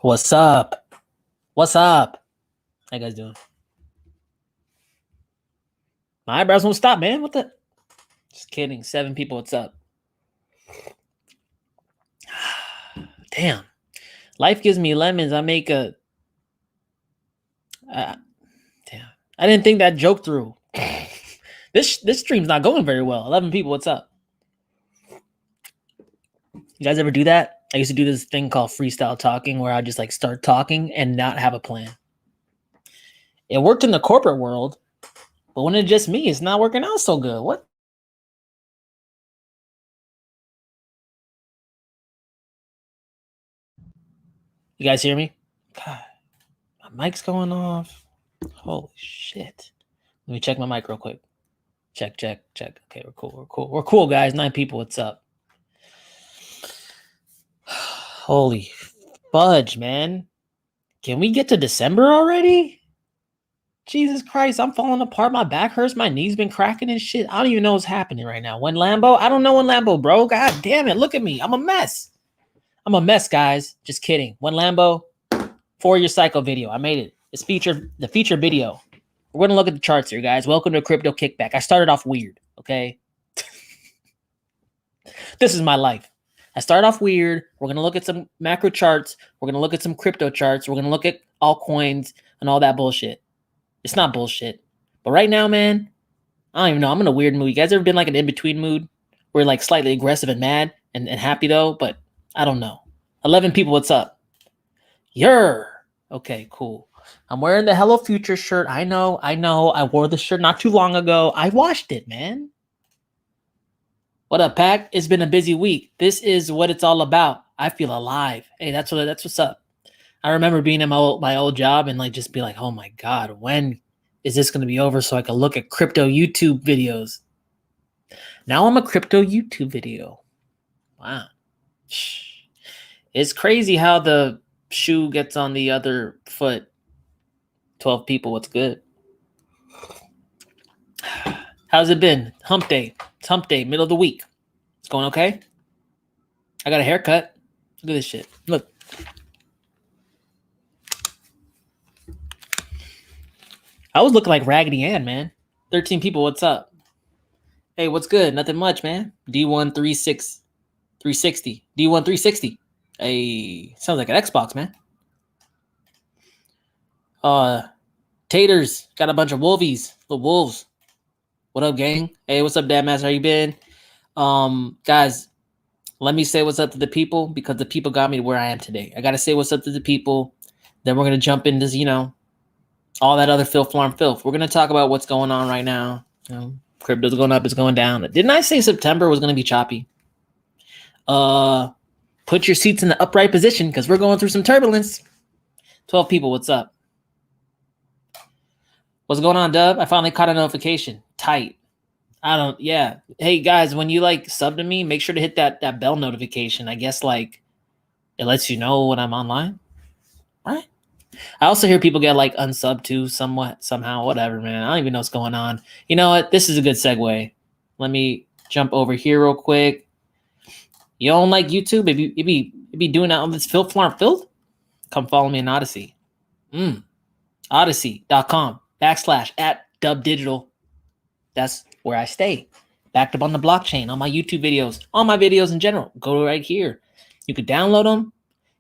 What's up? What's up? How you guys doing? My eyebrows won't stop, man. What the? Just kidding. 7 people. What's up? Damn. Life gives me lemons. I make a. Damn. I didn't think that joke through. This stream's not going very well. 11 people. What's up? You guys ever do that? I used to do this thing called freestyle talking where I just like start talking and not have a plan. It worked in the corporate world, but when it's just me, it's not working out so good. What? You guys hear me? God, my mic's going off. Holy shit. Let me check my mic real quick. Check. Okay, we're cool, guys. 9 people. What's up? Holy fudge, man. Can we get to December already? Jesus Christ, I'm falling apart. My back hurts. My knee's been cracking and shit. I don't even know what's happening right now. When Lambo? I don't know when Lambo, bro. God damn it. Look at me. I'm a mess. I'm a mess, guys. Just kidding. When Lambo, 4-year cycle video. I made it. It's the feature video. We're going to look at the charts here, guys. Welcome to Crypto Kickback. I started off weird, okay? This is my life. I start off weird. We're going to look at some macro charts. We're going to look at some crypto charts. We're going to look at altcoins and all that bullshit. It's not bullshit. But right now, man, I don't even know. I'm in a weird mood. You guys ever been like an in-between mood? Where you're like slightly aggressive and mad and happy though? But I don't know. 11 people, what's up? Okay, cool. I'm wearing the Hello Future shirt. I know. I wore the shirt not too long ago. I washed it, man. What up, Pac? It's been a busy week. This is what it's all about. I feel alive. Hey, that's what's up. I remember being in my old job and like just be like, oh my God, when is this going to be over so I can look at crypto YouTube videos? Now I'm a crypto YouTube video. Wow. It's crazy how the shoe gets on the other foot. 12 people, what's good? How's it been? Hump day. It's hump day, middle of the week. It's going okay? I got a haircut. Look at this shit. Look. I was looking like Raggedy Ann, man. 13 people, what's up? Hey, what's good? Nothing much, man. D136 360. D1 360. Hey, sounds like an Xbox, man. Taters. Got a bunch of wolvies. The wolves. What up, gang? Hey, what's up, Dad Master? How you been? Guys, let me say what's up to the people because the people got me to where I am today. I got to say what's up to the people. Then we're going to jump into, all that other filth. We're going to talk about what's going on right now. Crypto's going up, it's going down. Didn't I say September was going to be choppy? Put your seats in the upright position because we're going through some turbulence. 12 people, what's up? What's going on, Dub? I finally caught a notification. Tight. Yeah. Hey, guys, when you sub to me, make sure to hit that bell notification. I guess it lets you know when I'm online. Right? I also hear people get unsub too somehow, whatever, man. I don't even know what's going on. You know what? This is a good segue. Let me jump over here real quick. You don't like YouTube? If you be doing that on this filth, come follow me in Odyssey. Odyssey.com/@Dubdigital. That's where I stay. Backed up on the blockchain, on my YouTube videos, on my videos in general. Go right here. You could download them.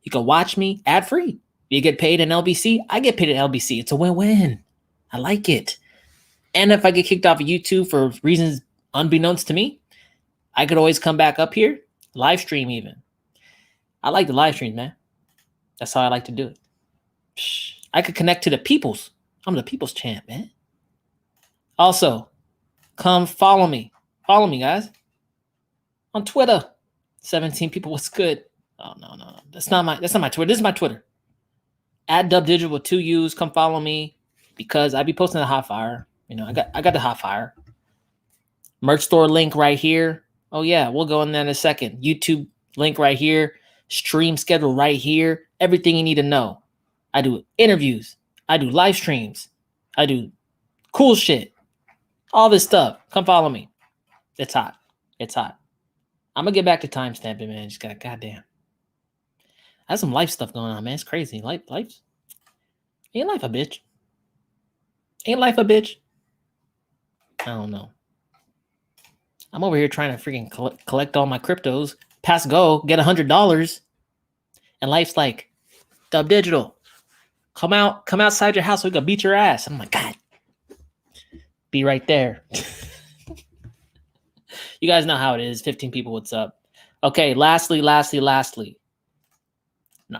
You can watch me ad-free. You get paid in LBC. I get paid in LBC. It's a win-win. I like it. And if I get kicked off of YouTube for reasons unbeknownst to me, I could always come back up here, live stream even. I like the live streams, man. That's how I like to do it. I could connect to the peoples. I'm the people's champ, man. Also, come follow me. Follow me, guys. On Twitter. 17 people, what's good? Oh, no. That's not my Twitter. This is my Twitter. At Dubdigital with 2 U's. Come follow me because I be posting the hot fire. You know, I got the hot fire. Merch store link right here. Oh yeah, we'll go in there in a second. YouTube link right here. Stream schedule right here. Everything you need to know. I do interviews. I do live streams. I do cool shit. All this stuff. Come follow me. It's hot. It's hot. I'm gonna get back to timestamping, man. Just got goddamn. I have some life stuff going on, man. It's crazy. Life ain't life a bitch. Ain't life a bitch. I don't know. I'm over here trying to freaking collect all my cryptos. Pass go, get $100, and life's like, Dubdigital, come outside your house so we can beat your ass. I'm like, God, be right there. You guys know how it is. 15 people, what's up? Okay, lastly. Not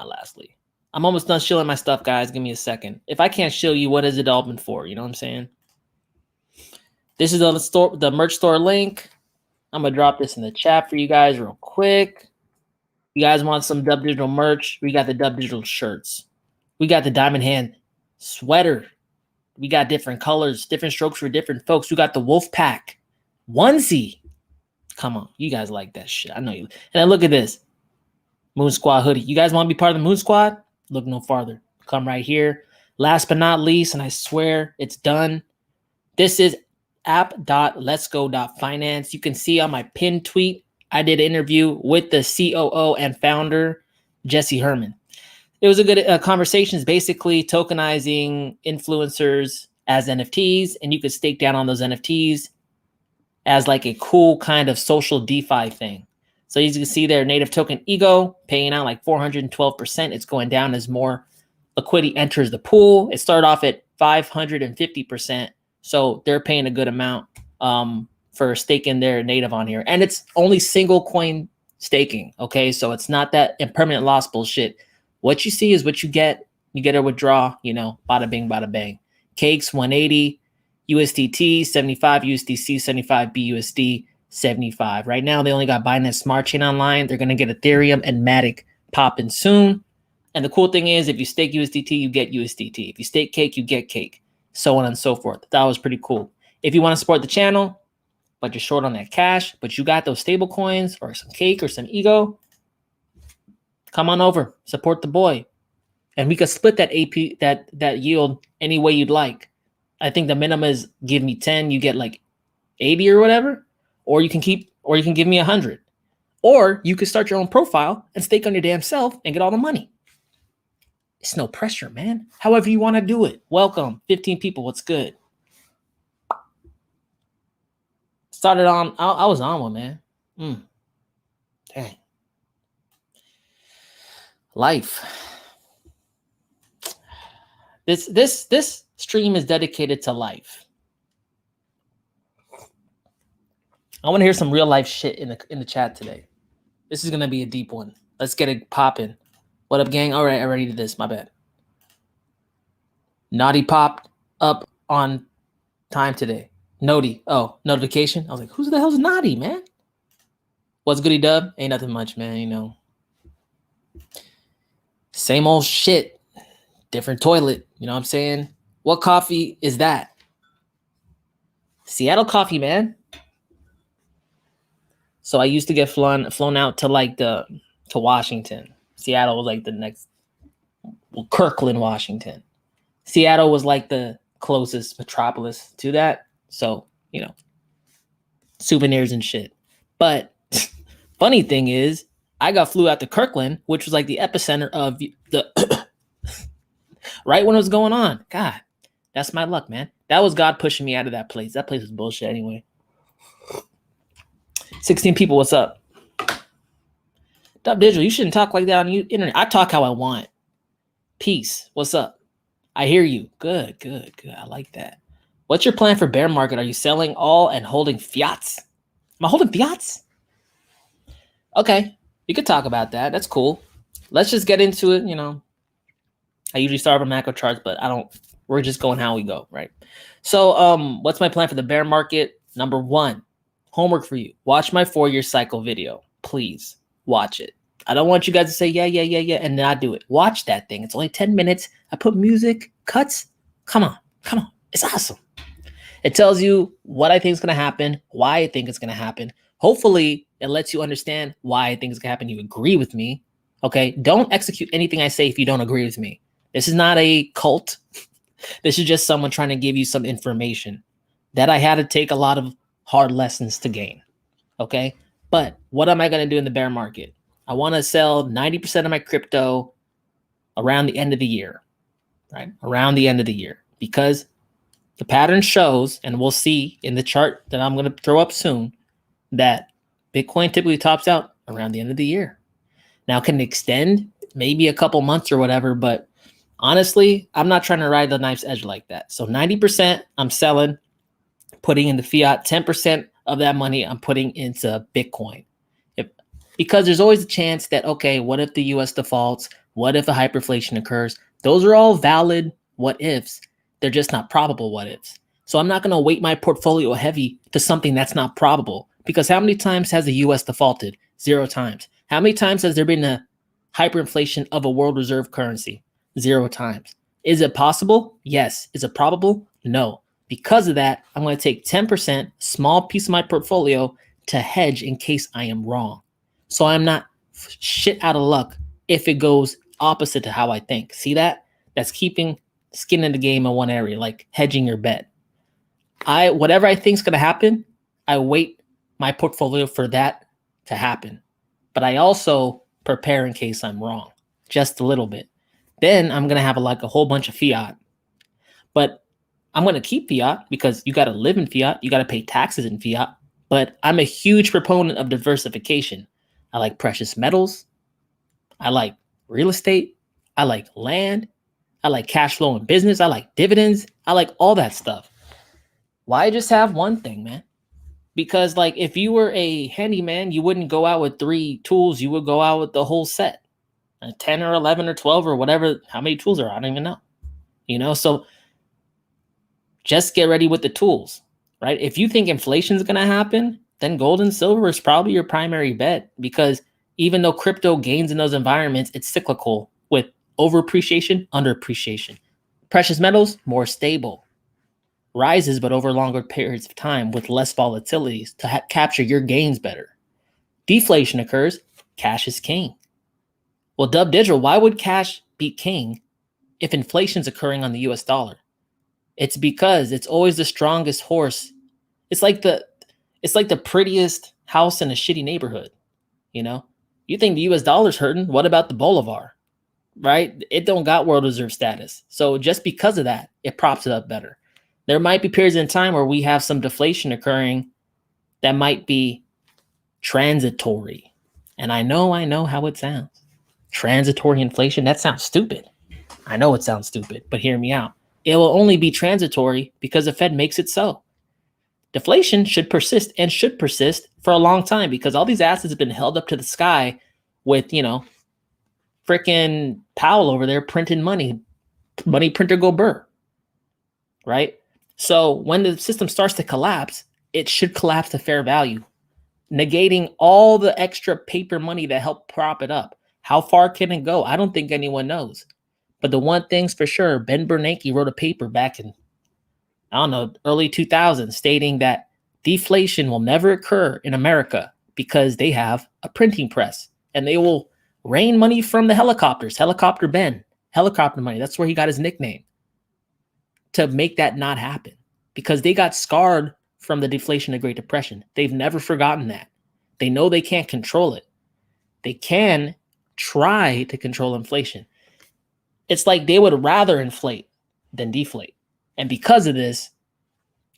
lastly. I'm almost done shilling my stuff, guys. Give me a second. If I can't shill you, what has it all been for? You know what I'm saying? This is the merch store link. I'm going to drop this in the chat for you guys real quick. You guys want some Dubdigital merch? We got the Dubdigital shirts. We got the Diamond Hand sweater. We got different colors, different strokes for different folks. We got the Wolf Pack onesie. Come on. You guys like that shit. I know you. And then look at this. Moon Squad hoodie. You guys want to be part of the Moon Squad? Look no farther. Come right here. Last but not least, and I swear it's done. This is app.letsgo.finance. You can see on my pinned tweet, I did an interview with the COO and founder, Jesse Herman. It was a good conversation. It's basically tokenizing influencers as NFTs, and you could stake down on those NFTs as like a cool kind of social DeFi thing. So as you can see there, native token Ego paying out like 412%. It's going down as more liquidity enters the pool. It started off at 550%. So they're paying a good amount for staking their native on here. And it's only single coin staking. Okay. So it's not that impermanent loss bullshit. What you see is what you get. You get a withdraw, you know, bada bing, bada bang. Cakes 180, USDT 75, USDC 75, BUSD 75. Right now, they only got Binance Smart Chain online. They're going to get Ethereum and Matic popping soon. And the cool thing is, if you stake USDT, you get USDT. If you stake Cake, you get Cake. So on and so forth. That was pretty cool. If you want to support the channel, but you're short on that cash, but you got those stable coins or some Cake or some Ego, come on over. Support the boy. And we could split that AP, that yield any way you'd like. I think the minimum is give me 10, you get like 80 or whatever. Or you can give me 100. Or you could start your own profile and stake on your damn self and get all the money. It's no pressure, man. However you want to do it. Welcome. 15 people. What's good? Started on, I was on one, man. Dang. Life. This stream is dedicated to life. I want to hear some real life shit in the chat today. This is gonna be a deep one. Let's get it popping. What up, gang? All right, I already did this. My bad. Naughty popped up on time today. Noti. Oh, notification. I was like, who the hell's Naughty, man? What's goody dub? Ain't nothing much, man. You know, same old shit. Different toilet. You know what I'm saying? What coffee is that? Seattle coffee, man. So I used to get flown out to like to Washington. Seattle was like the next, well, Kirkland, Washington. Seattle was like the closest metropolis to that. So, you know, souvenirs and shit. But funny thing is, I got flew out to Kirkland, which was like the epicenter of the right when it was going on. God, that's my luck, man. That was God pushing me out of that place. That place was bullshit anyway. 16 people, what's up? Dubdigital, you shouldn't talk like that on the internet. I talk how I want. Peace. What's up? I hear you. Good. I like that. What's your plan for bear market? Are you selling all and holding fiats? Am I holding fiats? Okay, you could talk about that. That's cool. Let's just get into it. You know, I usually start with macro charts, but we're just going how we go, right? So, what's my plan for the bear market? Number one, Homework for you. Watch my 4-year cycle video. Please watch it. I don't want you guys to say, yeah, and not do it. Watch that thing. It's only 10 minutes. I put music, cuts. Come on. It's awesome. It tells you what I think is going to happen, why I think it's going to happen. Hopefully, it lets you understand why I think it's going to happen. You agree with me. Okay? Don't execute anything I say if you don't agree with me. This is not a cult. This is just someone trying to give you some information that I had to take a lot of hard lessons to gain. Okay? But what am I going to do in the bear market? I want to sell 90% of my crypto around the end of the year, right? Around the end of the year, because the pattern shows, and we'll see in the chart that I'm going to throw up soon, that Bitcoin typically tops out around the end of the year. Now, can it extend maybe a couple months or whatever, but honestly, I'm not trying to ride the knife's edge like that. So 90% I'm selling, putting in the fiat, 10% of that money I'm putting into Bitcoin. Because there's always a chance that, okay, what if the US defaults? What if a hyperinflation occurs? Those are all valid what ifs. They're just not probable what ifs. So I'm not going to weight my portfolio heavy to something that's not probable. Because how many times has the US defaulted? 0 times. How many times has there been a hyperinflation of a world reserve currency? 0 times. Is it possible? Yes. Is it probable? No. Because of that, I'm going to take 10%, small piece of my portfolio, to hedge in case I am wrong. So I'm not shit out of luck if it goes opposite to how I think. See that? That's keeping skin in the game in one area, like hedging your bet. Whatever I think is going to happen, I weight my portfolio for that to happen. But I also prepare in case I'm wrong, just a little bit. Then I'm going to have a whole bunch of fiat. But I'm going to keep fiat because you got to live in fiat. You got to pay taxes in fiat. But I'm a huge proponent of diversification. I like precious metals. I like real estate. I like land. I like cash flow in business. I like dividends. I like all that stuff. Why just have one thing, man? Because if you were a handyman, you wouldn't go out with 3 tools. You would go out with the whole set. 10 or 11 or 12 or whatever. How many tools are? I don't even know. So just get ready with the tools, right? If you think inflation is going to happen, then gold and silver is probably your primary bet, because even though crypto gains in those environments, it's cyclical with overappreciation, underappreciation. Precious metals, more stable. Rises, but over longer periods of time with less volatilities to capture your gains better. Deflation occurs, cash is king. Well, Dubdigital, why would cash be king if inflation's occurring on the US dollar? It's because it's always the strongest horse. It's like the prettiest house in a shitty neighborhood. You think the US dollar's hurting? What about the Bolivar? Right? It don't got world reserve status. So just because of that, it props it up better. There might be periods in time where we have some deflation occurring that might be transitory. And I know how it sounds. Transitory inflation, that sounds stupid. I know it sounds stupid, but hear me out. It will only be transitory because the Fed makes it so. Deflation should persist for a long time, because all these assets have been held up to the sky with, freaking Powell over there printing money printer go burr, right? So when the system starts to collapse, it should collapse to fair value, negating all the extra paper money that helped prop it up. How far can it go? I don't think anyone knows. But the one thing's for sure, Ben Bernanke wrote a paper back in, early 2000s, stating that deflation will never occur in America because they have a printing press and they will rain money from the helicopters. Helicopter Ben, helicopter money. That's where he got his nickname, to make that not happen, because they got scarred from the deflation of Great Depression. They've never forgotten that. They know they can't control it. They can try to control inflation. It's like they would rather inflate than deflate. And because of this,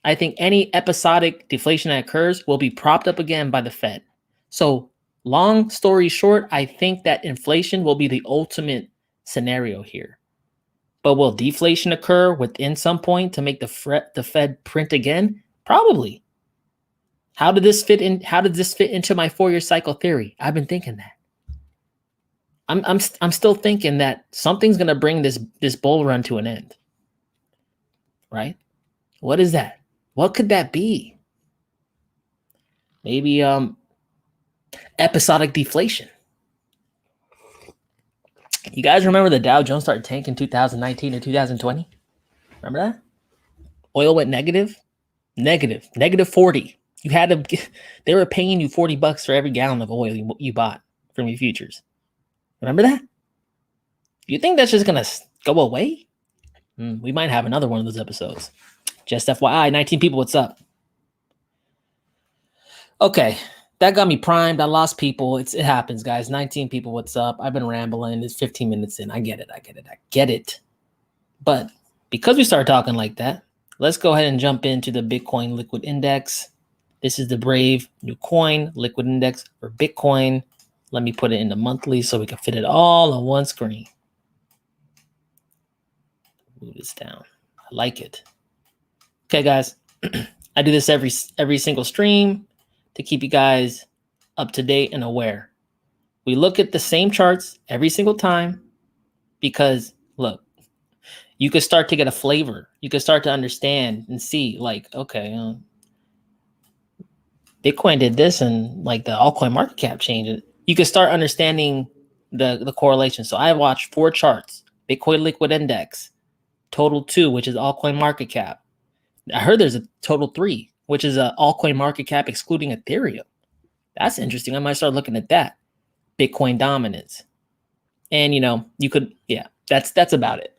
I think any episodic deflation that occurs will be propped up again by the Fed. So long story short, I think that inflation will be the ultimate scenario here. But will deflation occur within some point to make the Fed print again? Probably. How did this fit into my 4-year cycle theory? I've been thinking that. I'm still thinking that something's going to bring this bull run to an end. Right? What is that? What could that be? Maybe episodic deflation. You guys remember the Dow Jones started tanking in 2019 and 2020? Remember that? Oil went negative 40. You had to, they were paying you $40 for every gallon of oil you bought from your futures. Remember that? You think that's just going to go away? We might have another one of those episodes. Just FYI, 19 people, what's up? Okay, that got me primed. I lost people. It happens, guys. 19 people, what's up? I've been rambling. It's 15 minutes in. I get it. But because we started talking like that, let's go ahead and jump into the Bitcoin Liquid Index. This is the brave new coin liquid index for Bitcoin. Let me put it in the monthly so we can fit it all on one screen. Move this down. I like it. Okay, guys. I do this every single stream to keep you guys up to date and aware. We look at the same charts every single time because, look, you could start to get a flavor. You could start to understand and see, like, okay, Bitcoin did this and like the altcoin market cap changed. You could start understanding the correlation. So I watched 4 charts: Bitcoin Liquid Index, total 2, which is altcoin market cap. I heard there's a total 3, which is a altcoin market cap excluding Ethereum. That's interesting. I might start looking at that. Bitcoin dominance. And you could, that's about it.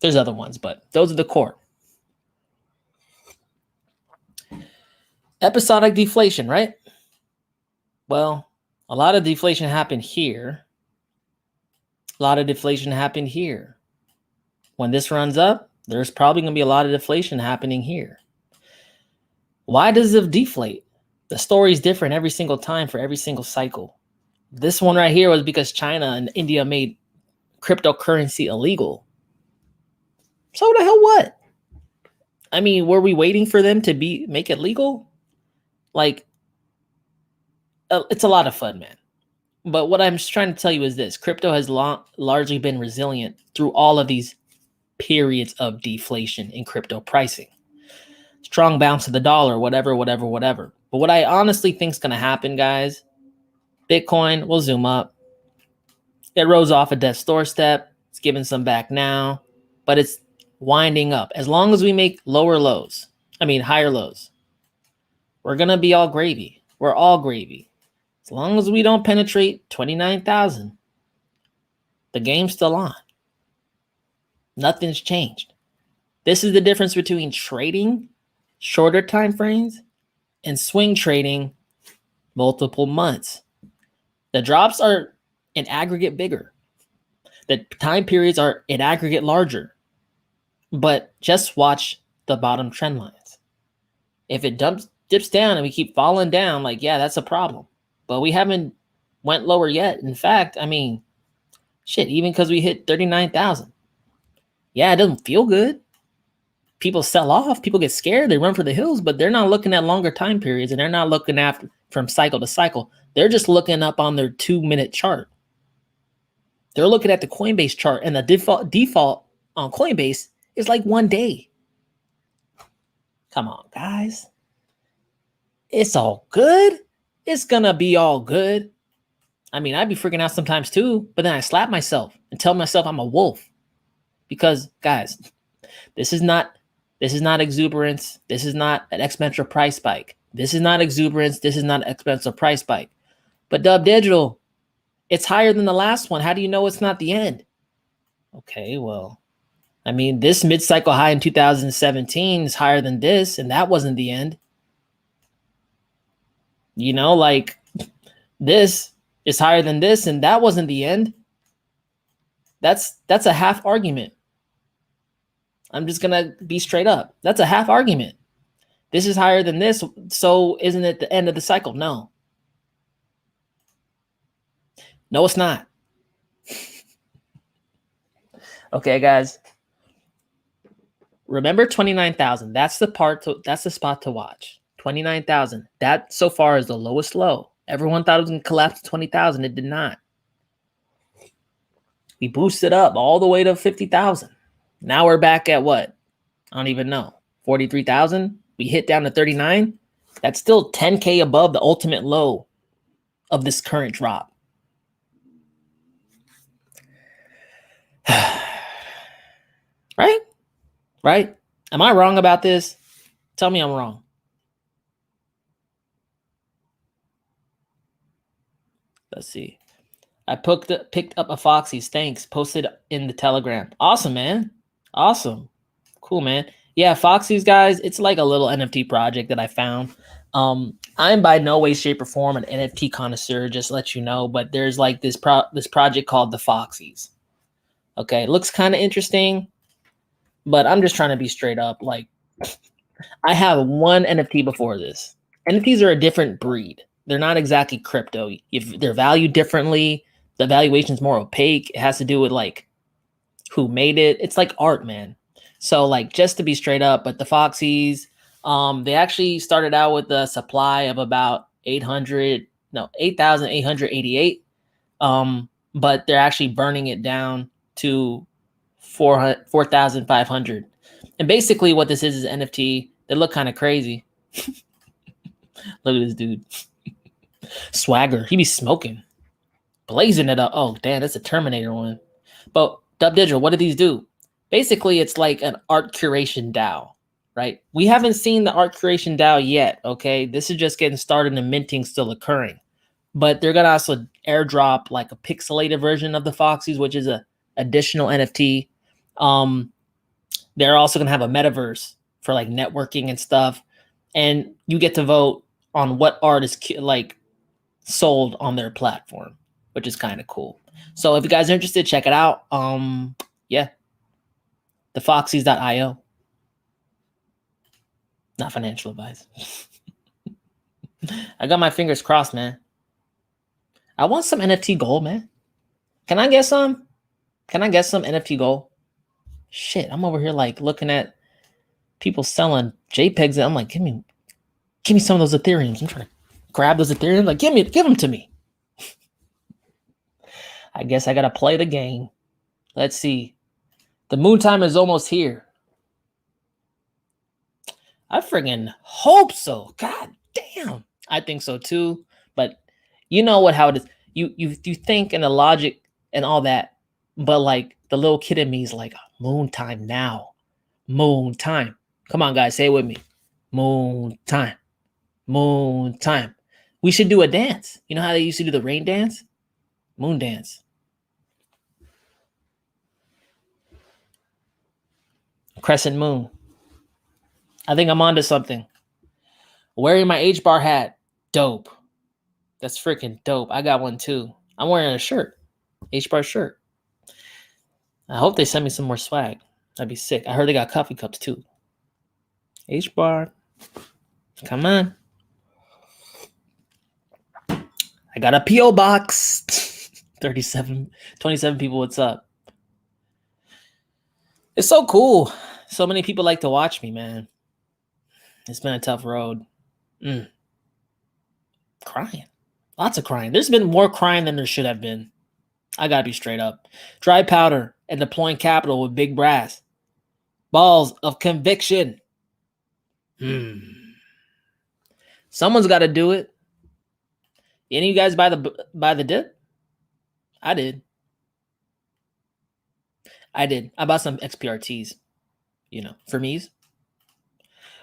There's other ones, but those are the core. Episodic deflation, right? Well, a lot of deflation happened here. A lot of deflation happened here. When this runs up, there's probably going to be a lot of deflation happening here. Why does it deflate? The story is different every single time for every single cycle. This one right here was because China and India made cryptocurrency illegal. So the hell what? I mean, were we waiting for them to make it legal? Like, it's a lot of fun, man. But what I'm just trying to tell you is this. Crypto has largely been resilient through all of these periods of deflation in crypto pricing. Strong bounce of the dollar, whatever. But what I honestly think is going to happen, guys, Bitcoin will zoom up. It rose off a death's doorstep. It's giving some back now, but it's winding up. As long as we make higher lows, we're going to be all gravy. We're all gravy. As long as we don't penetrate 29,000, the game's still on. Nothing's changed. This is the difference between trading shorter time frames and swing trading multiple months. The drops are in aggregate bigger. The time periods are in aggregate larger. But just watch the bottom trend lines. If it dips down and we keep falling down, that's a problem. But we haven't went lower yet. In fact, even because we hit 39,000. Yeah, it doesn't feel good. People sell off. People get scared. They run for the hills, but they're not looking at longer time periods, and they're not looking at from cycle to cycle. They're just looking up on their 2-minute chart. They're looking at the Coinbase chart, and the default on Coinbase is like 1 day. Come on, guys. It's all good. It's going to be all good. I'd be freaking out sometimes too, but then I slap myself and tell myself I'm a wolf. Because, guys, this is not exuberance. This is not an exponential price spike. This is not exuberance. This is not an exponential price spike. But Dubdigital, it's higher than the last one. How do you know it's not the end? Okay, well, this mid-cycle high in 2017 is higher than this, and that wasn't the end. This is higher than this, and that wasn't the end. That's a half argument. I'm just going to be straight up. That's a half argument. This is higher than this, so isn't it the end of the cycle? No. No, it's not. Okay, guys. Remember 29,000. That's the spot to watch. 29,000. That so far is the lowest low. Everyone thought it was going to collapse to 20,000. It did not. We boosted up all the way to 50,000. Now we're back at what? I don't even know. 43,000. We hit down to 39. That's still 10K above the ultimate low of this current drop. Right? Right? Am I wrong about this? Tell me I'm wrong. Let's see. I picked up a Foxy's. Thanks. Posted in the Telegram. Awesome, man. Awesome. Cool, man. Yeah, Foxy's, guys, it's like a little NFT project that I found. I'm by no way, shape, or form an NFT connoisseur, just to let you know, but there's like this project called the Foxy's. Okay, it looks kind of interesting, but I'm just trying to be straight up. Like, I have one NFT before this. NFTs are a different breed. They're not exactly crypto. If they're valued differently, the valuation is more opaque. It has to do with like who made it. It's like art, man. So like, just to be straight up, but the Foxy's, they actually started out with a supply of about 8,888. But they're actually burning it down to 4,500. And basically what this is NFT. They look kind of crazy. Look at this dude. Swagger. He be smoking. Blazing it up. Oh, damn, that's a Terminator one. But Dubdigital, what do these do? Basically, it's like an art curation DAO, right? We haven't seen the art curation DAO yet, okay? This is just getting started and minting still occurring. But they're going to also airdrop like a pixelated version of the Foxy's, which is a additional NFT. They're also going to have a metaverse for like networking and stuff. And you get to vote on what art is like sold on their platform, which is kind of cool. So if you guys are interested, check it out. Yeah. thefoxys.io. Not financial advice. I got my fingers crossed, man. I want some NFT gold, man. Can I get some? Can I get some NFT gold? Shit, I'm over here like looking at people selling JPEGs. And I'm like, give me some of those Ethereums. I'm trying to grab those Ethereums. Like, give them to me. I guess I gotta play the game. Let's see. The moon time is almost here. I friggin' hope so. God damn. I think so too. But you know how it is. You think and the logic and all that, but like the little kid in me is like, moon time now. Moon time. Come on, guys, say it with me. Moon time. Moon time. We should do a dance. You know how they used to do the rain dance? Moon dance. Crescent moon. I think I'm onto something. Wearing my HBAR hat. Dope. That's freaking dope. I got one too. I'm wearing a shirt. HBAR shirt. I hope they send me some more swag. That'd be sick. I heard they got coffee cups too. HBAR. Come on. I got a P.O. box. 27 people, what's up? It's so cool. So many people like to watch me, man. It's been a tough road. Crying. Lots of crying. There's been more crying than there should have been. I gotta be straight up. Dry powder and deploying capital with big brass. Balls of conviction. Someone's got to do it. Any of you guys buy the dip? I did. I bought some XPRTs, for me's.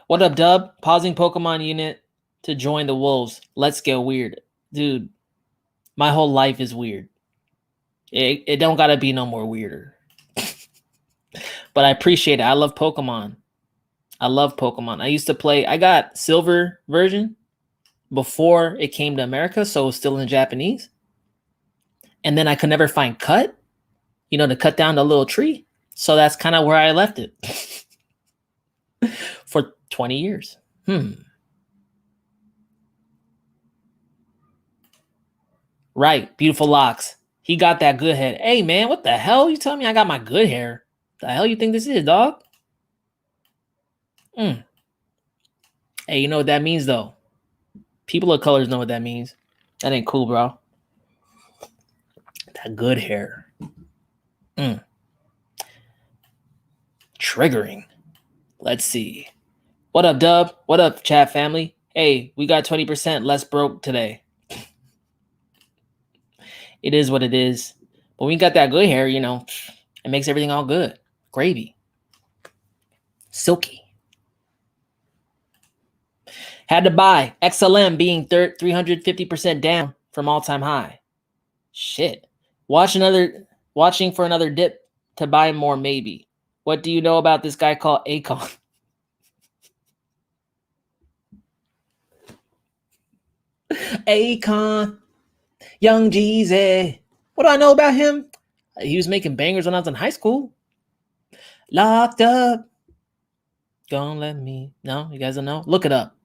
What up, Dub? Pausing Pokemon unit to join the Wolves. Let's get weird. Dude, my whole life is weird. It don't gotta be no more weirder. But I appreciate it. I love Pokemon. I used to play. I got silver version before it came to America, so it was still in Japanese. And then I could never find cut, to cut down the little tree. So that's kind of where I left it for 20 years. Right. Beautiful locks. He got that good head. Hey, man, what the hell? You telling me I got my good hair? The hell you think this is, dog? Hey, you know what that means, though? People of colors know what that means. That ain't cool, bro. That good hair. Triggering. Let's see. What up, Dub? What up, chat family? Hey, we got 20% less broke today. It is what it is. But when you got that good hair, you know, it makes everything all good. Gravy. Silky. Had to buy. XLM being 350% down from all-time high. Shit. Watching for another dip to buy more, maybe. What do you know about this guy called Akon? Akon. Young Jeezy. What do I know about him? He was making bangers when I was in high school. Locked up. Don't let me. No, you guys don't know? Look it up.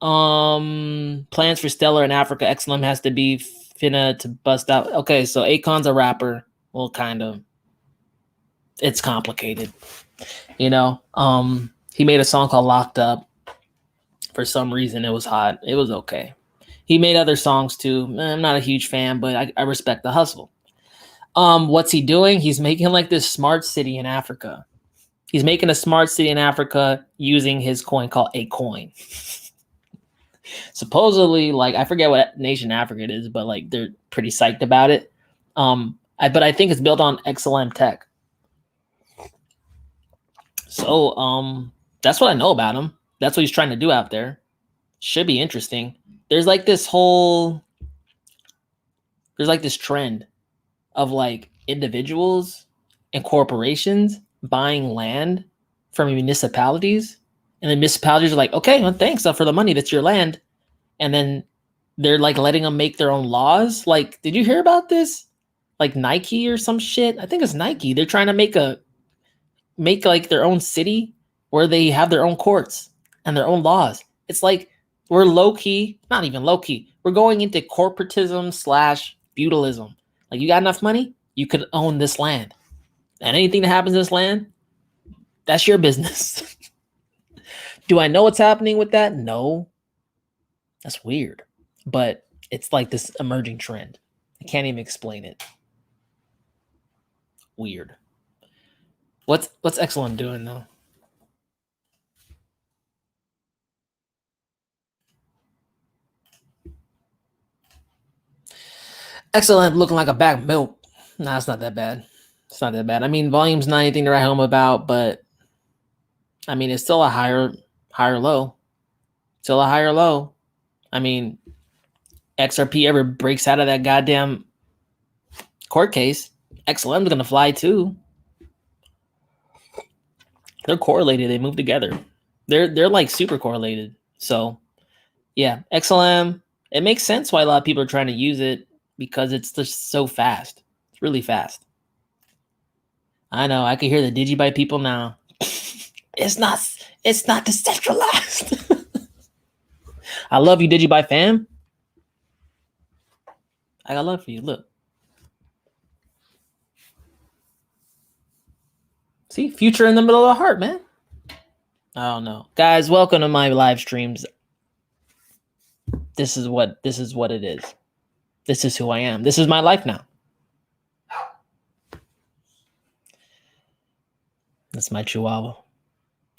Plans for Stellar in Africa. XLM has to be finna to bust out. Okay, so Akon's a rapper. Well, kind of. It's complicated. You know? He made a song called Locked Up. For some reason, it was hot. It was okay. He made other songs too. I'm not a huge fan, but I respect the hustle. What's he doing? He's making like this smart city in Africa. He's making a smart city in Africa using his coin called a coin. Supposedly, like, I forget what nation Africa it is, but like they're pretty psyched about it. But I think it's built on XLM tech. So that's what I know about him. That's what he's trying to do out there. Should be interesting. There's like this trend of like individuals and corporations buying land from municipalities, and the municipalities are like, okay, well, thanks for the money. That's your land. And then they're like letting them make their own laws. Like, did you hear about this? Like Nike or some shit. I think it's Nike. They're trying to make like their own city where they have their own courts and their own laws. It's like we're low key, not even low key. We're going into corporatism / feudalism. Like, you got enough money, you could own this land. And anything that happens in this land, that's your business. Do I know what's happening with that? No. That's weird. But it's like this emerging trend. I can't even explain it. Weird. What's XLM doing though? XLM looking like a bag of milk. Nah, it's not that bad. It's not that bad. I mean, volume's not anything to write home about, but I mean, it's still a higher low. Still a higher low. I mean, XRP ever breaks out of that goddamn court case, XLM's gonna fly too. They're correlated. They move together. They're like super correlated. So yeah, XLM. It makes sense why a lot of people are trying to use it, because it's just so fast. It's really fast. I know. I can hear the Digibyte people now. It's not decentralized. I love you, Digibyte fam. I got love for you. Look. See, future in the middle of the heart, man. I don't know. Guys, welcome to my live streams. This is what it is. This is who I am. This is my life now. That's my Chihuahua.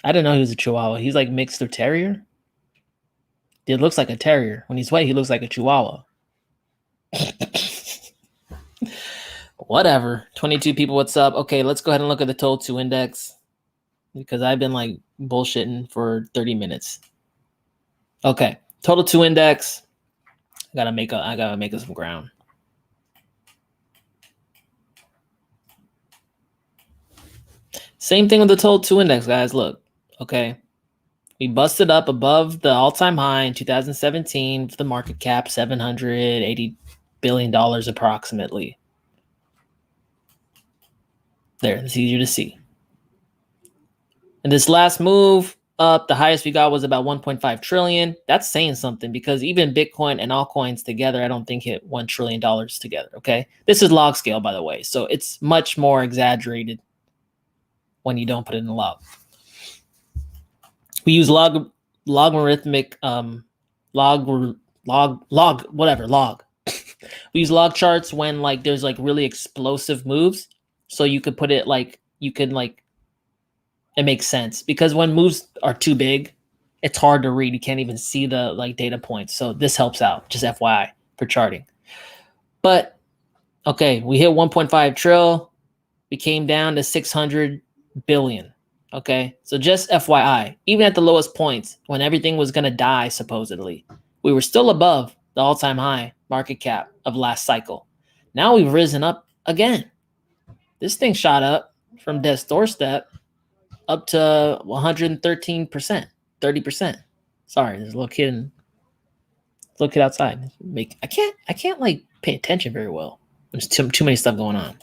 I didn't know he was a Chihuahua. He's like mixed with terrier. It looks like a terrier. When he's white, he looks like a Chihuahua. Whatever. 22 people, what's up? Okay, let's go ahead and look at the total 2 index, because I've been like bullshitting for 30 minutes. Okay, total 2 index. I gotta make us some ground. Same thing with the total 2 index, guys. Look, okay. We busted up above the all-time high in 2017 for the market cap, $780 billion approximately. There, it's easier to see. And this last move up, the highest we got was about 1.5 trillion. That's saying something, because even Bitcoin and altcoins together, I don't think hit $1 trillion together, okay? This is log scale, by the way, so it's much more exaggerated when you don't put it in the log. We use logarithmic, log. We use log charts when like there's like really explosive moves. So you could put it like, it makes sense, because when moves are too big, it's hard to read. You can't even see the like data points. So this helps out, just FYI for charting. But okay, we hit 1.5 trill. We came down to 600 billion. Okay, so just FYI, even at the lowest points when everything was gonna die supposedly, we were still above the all-time high market cap of last cycle. Now we've risen up again. This thing shot up from death's doorstep up to 113%, 30%. Sorry, there's a little kid outside. I can't like pay attention very well. There's too many stuff going on.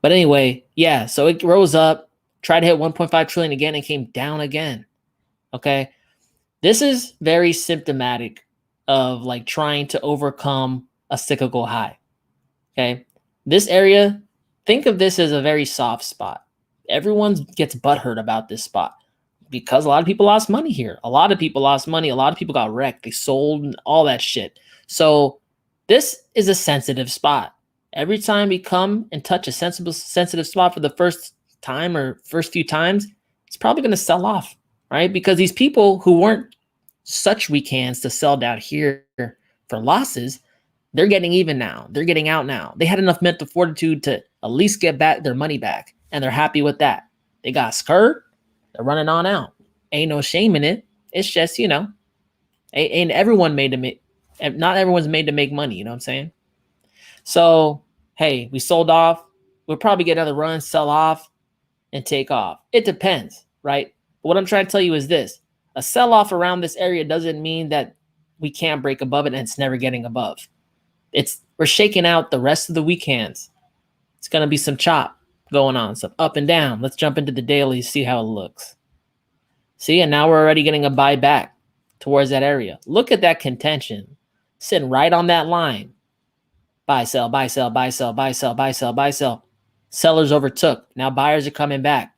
But anyway, yeah, so it rose up, tried to hit 1.5 trillion again, and came down again. Okay. This is very symptomatic of like trying to overcome a cyclical high. Okay. This area, think of this as a very soft spot. Everyone gets butthurt about this spot because a lot of people lost money here. A lot of people lost money. A lot of people got wrecked. They sold and all that shit. So this is a sensitive spot. Every time we come and touch a sensitive spot for the first time or first few times, it's probably going to sell off, right? Because these people who weren't such weak hands to sell down here for losses, they're getting even now. They're getting out now. They had enough mental fortitude to at least get back their money back, and they're happy with that. They got scared. They're running on out. Ain't no shame in it. It's just, you know, ain't everyone made to make, not everyone's made to make money. You know what I'm saying? So, hey, we sold off. We'll probably get another run, sell off, and take off. It depends, right? But what I'm trying to tell you is this. A sell-off around this area doesn't mean that we can't break above it and it's never getting above. We're shaking out the rest of the weak hands. It's going to be some chop going on, some up and down. Let's jump into the daily, see how it looks. See, and now we're already getting a buy back towards that area. Look at that contention sitting right on that line. Buy, sell, buy, sell, buy, sell, buy, sell, buy, sell, buy, sell. Sellers overtook. Now buyers are coming back.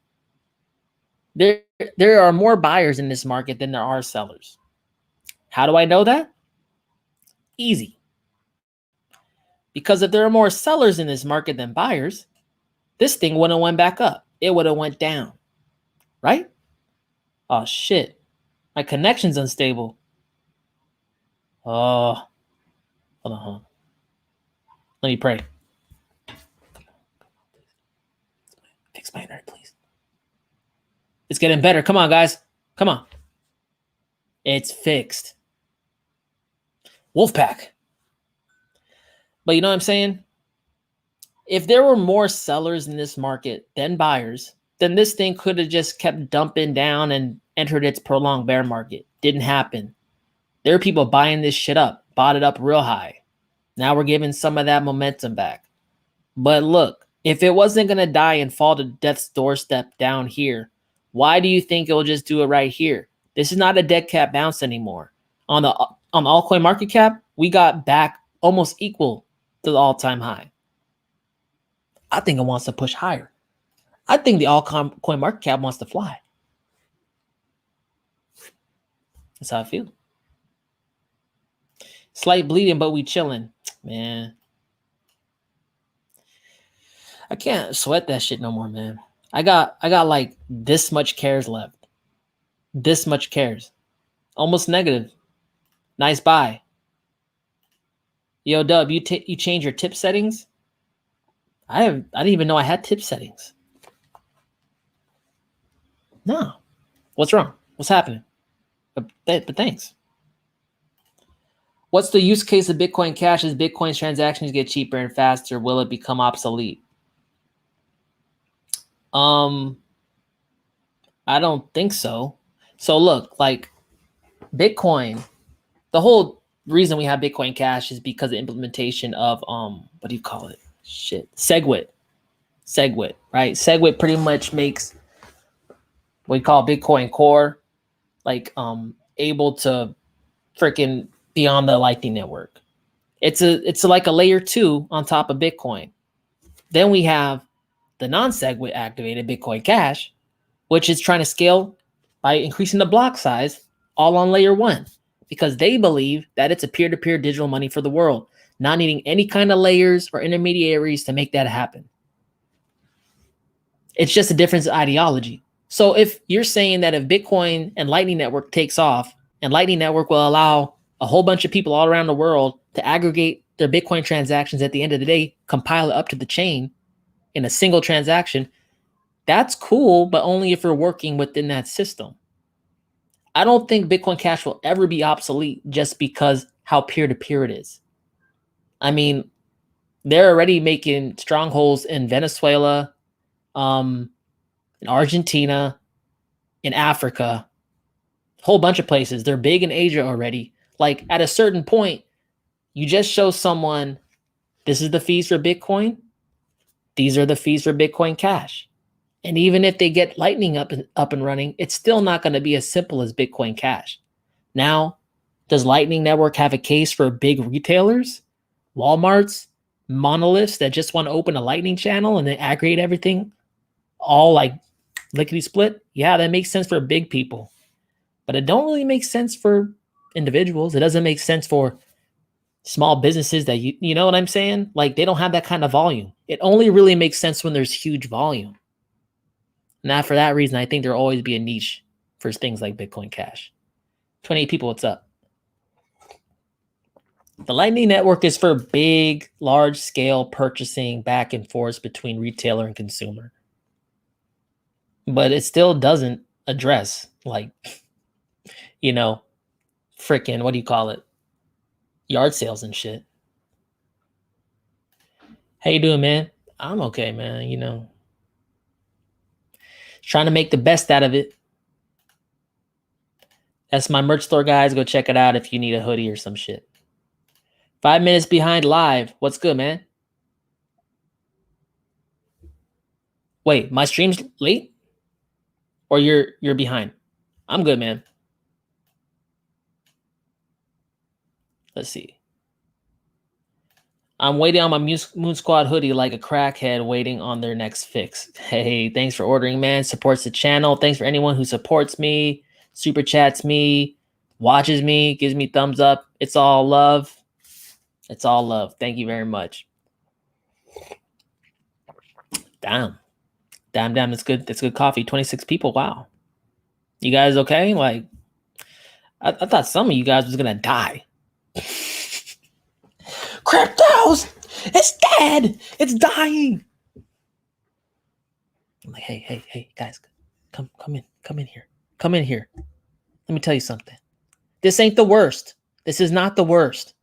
There are more buyers in this market than there are sellers. How do I know that? Easy. Because if there are more sellers in this market than buyers, this thing wouldn't have went back up. It would have went down. Right? Oh, shit. My connection's unstable. Oh. Hold on. Let me pray. Fix my internet, please. It's getting better. Come on, guys. Come on. It's fixed. Wolfpack. But you know what I'm saying? If there were more sellers in this market than buyers, then this thing could have just kept dumping down and entered its prolonged bear market. Didn't happen. There are people buying this shit up, bought it up real high. Now we're giving some of that momentum back. But look, if it wasn't going to die and fall to death's doorstep down here, why do you think it will just do it right here? This is not a dead cat bounce anymore. On the altcoin market cap, we got back almost equal to the all-time high. I think it wants to push higher. I think the altcoin market cap wants to fly. That's how I feel. Slight bleeding, but we chilling. Man. I can't sweat that shit no more, man. I got like this much cares left. This much cares. Almost negative. Nice buy. Yo, Dub, you change your tip settings? I didn't even know I had tip settings. No. What's wrong? What's happening? But thanks. What's the use case of Bitcoin Cash as Bitcoin's transactions get cheaper and faster? Will it become obsolete? I don't think so. So look, like Bitcoin, the whole reason we have Bitcoin Cash is because of the implementation of what do you call it? Shit. SegWit, right? SegWit pretty much makes what we call Bitcoin Core like able to freaking be on the Lightning Network. It's like a layer 2 on top of Bitcoin. Then we have the non-SegWit activated Bitcoin Cash, which is trying to scale by increasing the block size all on layer 1 because they believe that it's a peer-to-peer digital money for the world, not needing any kind of layers or intermediaries to make that happen. It's just a difference in ideology. So if you're saying that if Bitcoin and Lightning Network takes off, and Lightning Network will allow a whole bunch of people all around the world to aggregate their Bitcoin transactions at the end of the day, compile it up to the chain in a single transaction, that's cool, but only if you're working within that system. I don't think Bitcoin Cash will ever be obsolete just because how peer-to-peer it is. I mean, they're already making strongholds in Venezuela, in Argentina, in Africa, a whole bunch of places. They're big in Asia already. Like at a certain point, you just show someone, this is the fees for Bitcoin. These are the fees for Bitcoin Cash. And even if they get Lightning up and running, it's still not going to be as simple as Bitcoin Cash. Now, does Lightning Network have a case for big retailers, Walmarts, monoliths that just want to open a Lightning channel and then aggregate everything all like lickety split? Yeah, that makes sense for big people. But it don't really make sense for individuals. It doesn't make sense for small businesses that you know what I'm saying? Like they don't have that kind of volume. It only really makes sense when there's huge volume. Now, for that reason, I think there'll always be a niche for things like Bitcoin Cash. 28 people, what's up? The Lightning Network is for big, large-scale purchasing back and forth between retailer and consumer. But it still doesn't address, like, you know, freaking, what do you call it? Yard sales and shit. How you doing, man? I'm okay, man, you know. Trying to make the best out of it. That's my merch store, guys. Go check it out if you need a hoodie or some shit. 5 minutes behind live. What's good, man? Wait, my stream's late? Or you're behind? I'm good, man. Let's see. I'm waiting on my Moon Squad hoodie like a crackhead waiting on their next fix. Hey, thanks for ordering, man. Supports the channel. Thanks for anyone who supports me, super chats me, watches me, gives me thumbs up. It's all love. It's all love. Thank you very much. Damn. That's good. That's good coffee. 26 people. Wow. You guys okay? Like, I thought some of you guys was gonna die. Cryptos! It's dead! It's dying! I'm like, hey, guys, come in here. Come in here. Let me tell you something. This ain't the worst. This is not the worst.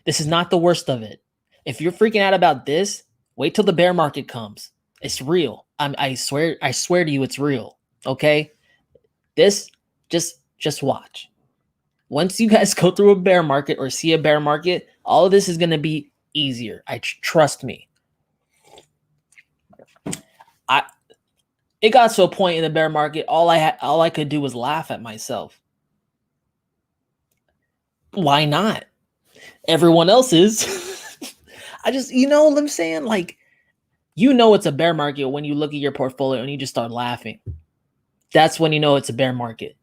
This is not the worst of it. If you're freaking out about this, wait till the bear market comes. It's real. I swear to you, it's real. Okay? This, just watch. Once you guys go through a bear market or see a bear market, all of this is going to be easier. Trust me. It got to a point in the bear market, all I could do was laugh at myself. Why not? Everyone else is. I just, you know what I'm saying? Like, you know it's a bear market when you look at your portfolio and you just start laughing. That's when you know it's a bear market.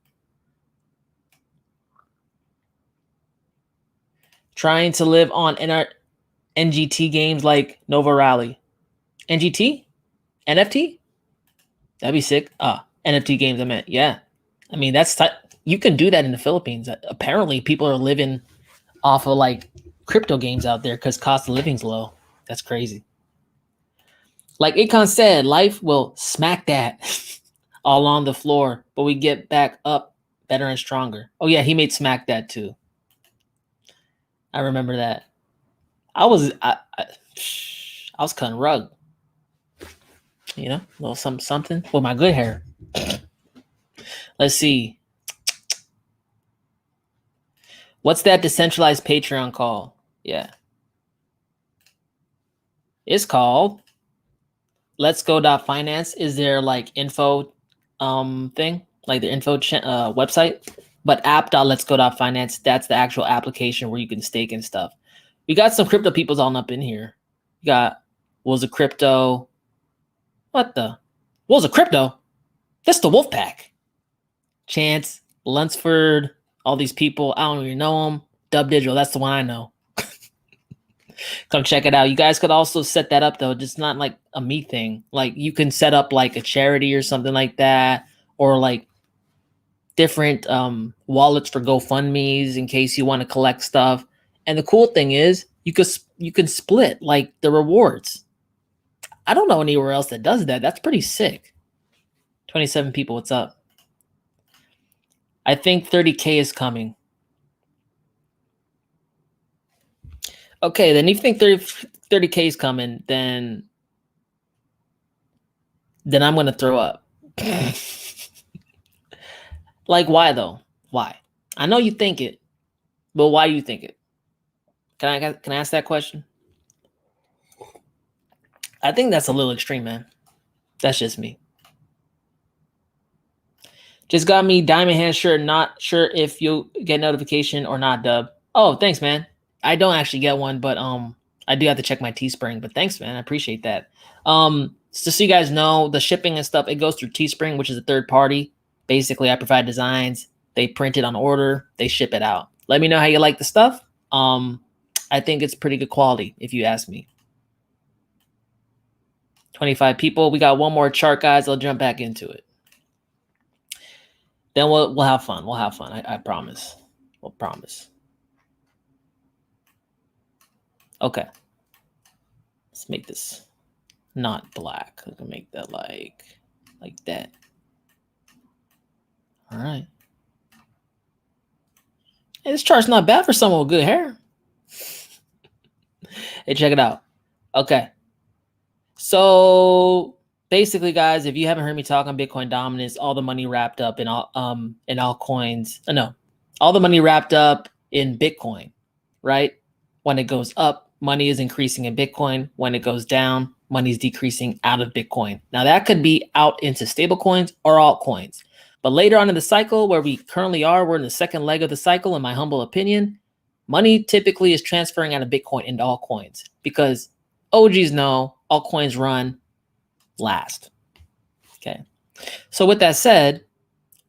Trying to live on NGT games like Nova Rally. NGT? NFT? That'd be sick. NFT games, I meant. Yeah. I mean, you can do that in the Philippines. Apparently, people are living off of like crypto games out there because cost of living's low. That's crazy. Like Akon said, life will smack that all on the floor, but we get back up better and stronger. Oh, yeah, he made smack that too. I remember that. I was cutting rug. You know, a little something with my good hair. Let's see. What's that decentralized Patreon called? Yeah. It's called Let's Go.finance. Is there like info thing? Like the info website? But app.letsgo.finance, that's the actual application where you can stake and stuff. We got some crypto peoples all up in here. We got Wolves of Crypto. What the? Wolves of Crypto? That's the Wolfpack. Chance, Lunsford, all these people. I don't even know them. Dubdigital, that's the one I know. Come check it out. You guys could also set that up though, just not like a me thing. Like you can set up like a charity or something like that, or like different wallets for GoFundMe's in case you want to collect stuff. And the cool thing is you can split like the rewards. I don't know anywhere else that does that. That's pretty sick. 27 people, what's up? I think 30K is coming. Okay, then if you think 30K is coming, then I'm going to throw up. Like, why though? Why? I know you think it, but why do you think it? Can I ask that question? I think that's a little extreme, man. That's just me. Just got me diamond hand shirt. Not sure if you'll get notification or not, Dub. Oh, thanks, man. I don't actually get one, but I do have to check my Teespring. But thanks, man. I appreciate that. So you guys know, the shipping and stuff, it goes through Teespring, which is a third party. Basically, I provide designs. They print it on order. They ship it out. Let me know how you like the stuff. I think it's pretty good quality, if you ask me. 25 people. We got one more chart, guys. I'll jump back into it. Then we'll have fun. We'll have fun. I promise. We'll promise. Okay. Let's make this not black. I can make that like that. All right. Hey, this chart's not bad for someone with good hair. Hey, check it out. Okay. So basically, guys, if you haven't heard me talk on Bitcoin dominance, all the money wrapped up in altcoins. No, all the money wrapped up in Bitcoin, right? When it goes up, money is increasing in Bitcoin. When it goes down, money is decreasing out of Bitcoin. Now that could be out into stable coins or altcoins. But later on in the cycle, where we currently are, we're in the second leg of the cycle, in my humble opinion, money typically is transferring out of Bitcoin into altcoins because OGs know altcoins run last. Okay. So with that said,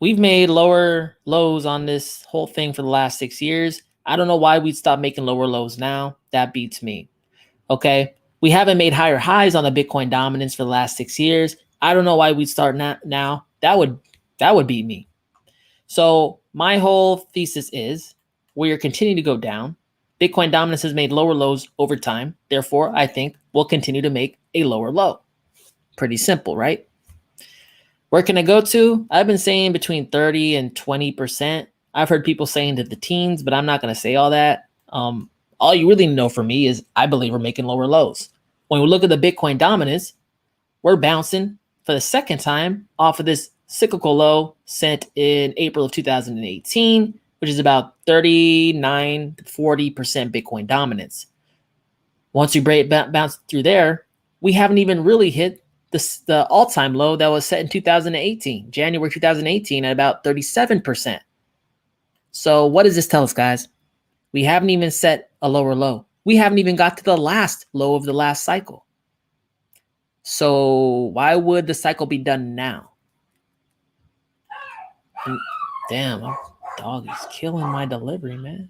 we've made lower lows on this whole thing for the last 6 years. I don't know why we'd stop making lower lows now. That beats me. Okay. We haven't made higher highs on the Bitcoin dominance for the last 6 years. I don't know why we'd start now. That would beat me. So my whole thesis is we are continuing to go down. Bitcoin dominance has made lower lows over time. Therefore, I think we'll continue to make a lower low. Pretty simple, right? Where can I go to? I've been saying between 30 and 20%. I've heard people saying that the teens, but I'm not going to say all that. All you really know from me is I believe we're making lower lows. When we look at the Bitcoin dominance, we're bouncing for the second time off of this cyclical low set in April of 2018, which is about 39 to 40% Bitcoin dominance. Once we bounce through there, we haven't even really hit the all-time low that was set in 2018, January 2018, at about 37%. So what does this tell us, guys? We haven't even set a lower low. We haven't even got to the last low of the last cycle. So why would the cycle be done now? Damn, my dog is killing my delivery, man.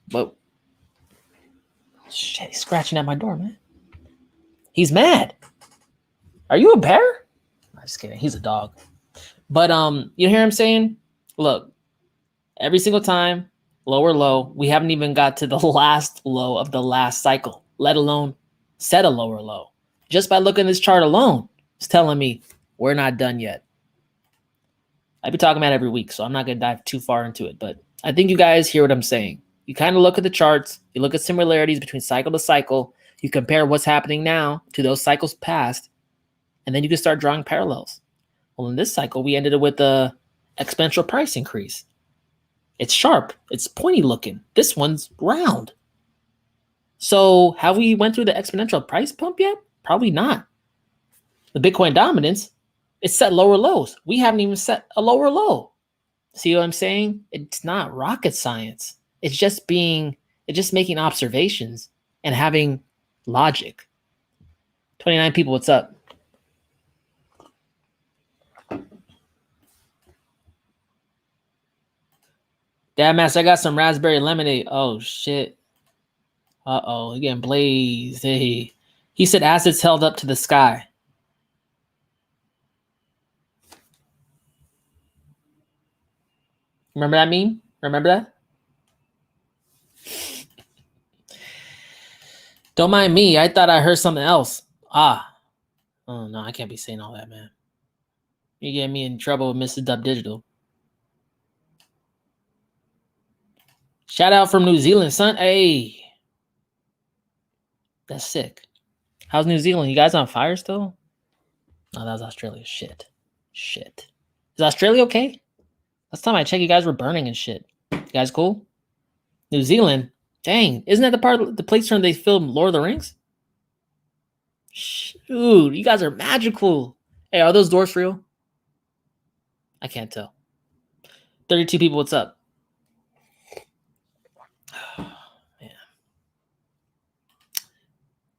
But shit, he's scratching at my door, man. He's mad. Are you a bear? I'm just kidding. He's a dog. But you hear him saying, look, every single time, lower low, we haven't even got to the last low of the last cycle, let alone set a lower low. Just by looking at this chart alone, it's telling me we're not done yet. I be talking about it every week, so I'm not going to dive too far into it. But I think you guys hear what I'm saying. You kind of look at the charts. You look at similarities between cycle to cycle. You compare what's happening now to those cycles past, and then you can start drawing parallels. Well, in this cycle, we ended up with a exponential price increase. It's sharp. It's pointy looking. This one's round. So have we went through the exponential price pump yet? Probably not. The Bitcoin dominance, it's set lower lows. We haven't even set a lower low. See what I'm saying? It's not rocket science. It's just making observations and having logic. 29 people, what's up? Dad Master, I got some raspberry lemonade. Oh shit. Uh-oh, again, Blaze. Hey. He said assets held up to the sky. Remember that meme? Remember that? Don't mind me. I thought I heard something else. Ah. Oh, no, I can't be saying all that, man. You get me in trouble with Mr. Dubdigital. Shout out from New Zealand, son. Hey. That's sick. How's New Zealand? You guys on fire still? No, that was Australia. Shit. Is Australia okay? Last time I checked, you guys were burning and shit. You guys cool? New Zealand? Dang. Isn't that the part of the place where they filmed Lord of the Rings? Shoot, you guys are magical. Hey, are those doors real? I can't tell. 32 people, what's up? Man.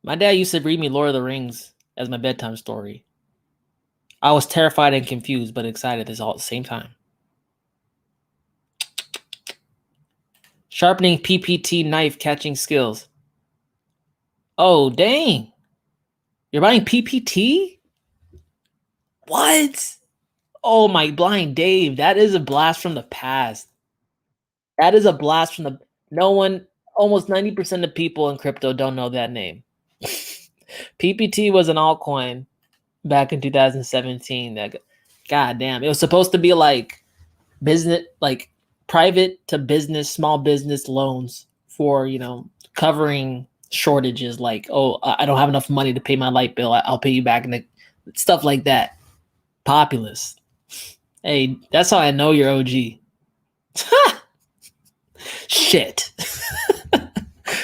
My dad used to read me Lord of the Rings as my bedtime story. I was terrified and confused, but excited all at the same time. Sharpening PPT knife catching skills. Oh, dang. You're buying PPT? What? Oh, my blind Dave. That is a blast from the past. That is a blast from the... No one, almost 90% of people in crypto don't know that name. PPT was an altcoin back in 2017. That, God damn. It was supposed to be like business, like private to business, small business loans for, you know, covering shortages. Like, oh, I don't have enough money to pay my light bill. I'll pay you back. And stuff like that. Populist. Hey, that's how I know you're OG. Shit.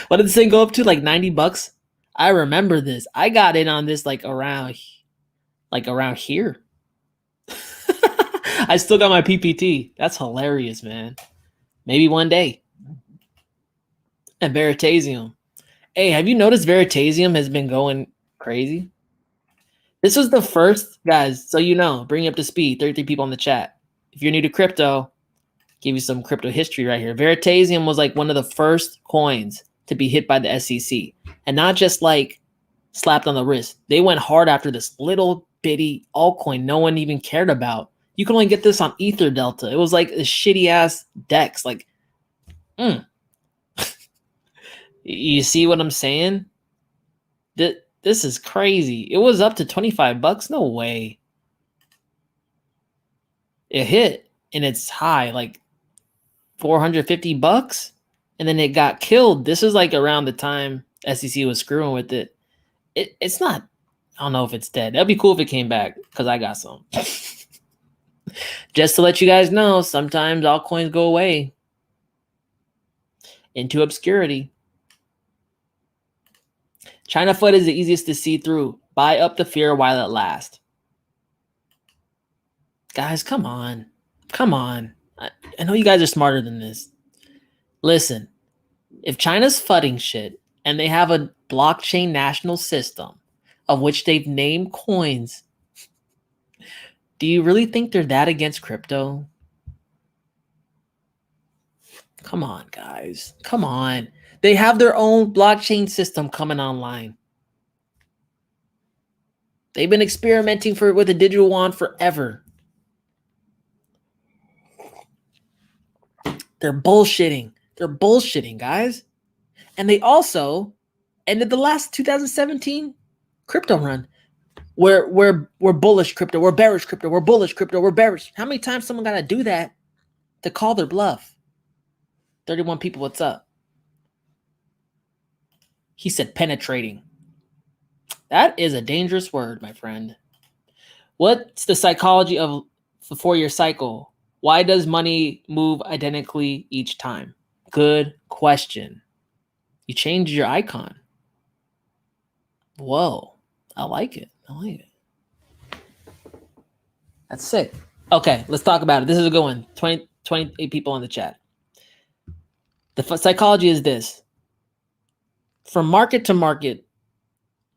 What did this thing go up to? Like $90? I remember this. I got in on this like around here. I still got my PPT. That's hilarious, man. Maybe one day. And Veritasium. Hey, have you noticed Veritasium has been going crazy? This was the first, guys, so you know, bring you up to speed, 33 people in the chat. If you're new to crypto, give you some crypto history right here. Veritasium was like one of the first coins to be hit by the SEC. And not just like slapped on the wrist. They went hard after this little bitty altcoin no one even cared about. You can only get this on Ether Delta. It was like a shitty ass DEX. Like, You see what I'm saying? This is crazy. It was up to $25. No way. It hit and it's high, like $450, and then it got killed. This is like around the time SEC was screwing with it. It's not. I don't know if it's dead. That'd be cool if it came back because I got some. Just to let you guys know, sometimes altcoins go away into obscurity. China FUD is the easiest to see through. Buy up the fear while it lasts. Guys, come on. Come on. I know you guys are smarter than this. Listen, if China's fudding shit and they have a blockchain national system of which they've named coins, do you really think they're that against crypto? Come on, guys. Come on. They have their own blockchain system coming online. They've been experimenting with a digital wand forever. They're bullshitting. They're bullshitting, guys. And they also ended the last 2017 crypto run. We're bullish crypto. We're bearish crypto. We're bullish crypto. We're bearish. How many times someone got to do that to call their bluff? 31 people, what's up? He said penetrating. That is a dangerous word, my friend. What's the psychology of the 4-year cycle? Why does money move identically each time? Good question. You changed your icon. Whoa. I like it. I like it. That's sick. Okay, let's talk about it. This is a good one. 28 people in the chat. The psychology is this. From market to market,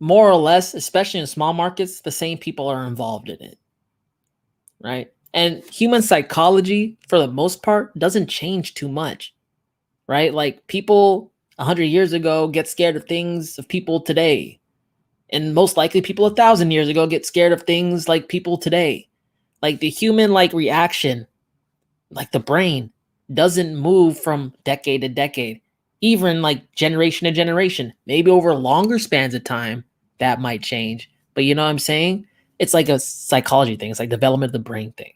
more or less, especially in small markets, the same people are involved in it, right? And human psychology, for the most part, doesn't change too much, right? Like people 100 years ago get scared of things of people today. And most likely people 1,000 years ago get scared of things like people today. Like the human like reaction, like the brain doesn't move from decade to decade, even like generation to generation. Maybe over longer spans of time that might change. But you know what I'm saying? It's like a psychology thing. It's like development of the brain thing.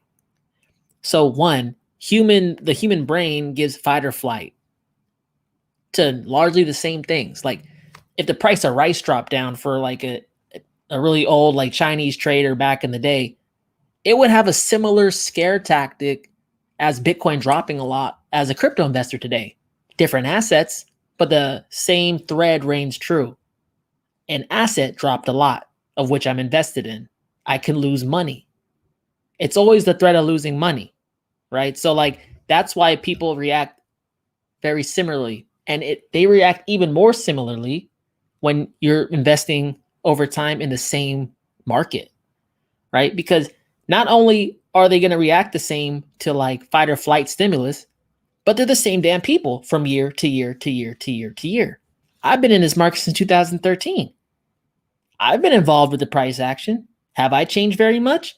So one, the human brain gives fight or flight to largely the same things. Like if the price of rice dropped down for like a really old like Chinese trader back in the day, it would have a similar scare tactic as Bitcoin dropping a lot as a crypto investor today. Different assets, but the same thread reigns true. An asset dropped a lot, of which I'm invested in. I can lose money. It's always the threat of losing money, right? So like that's why people react very similarly. And they react even more similarly when you're investing over time in the same market, right? Because not only are they going to react the same to like fight or flight stimulus, but they're the same damn people from year to year to year to year to year. I've been in this market since 2013. I've been involved with the price action. Have I changed very much?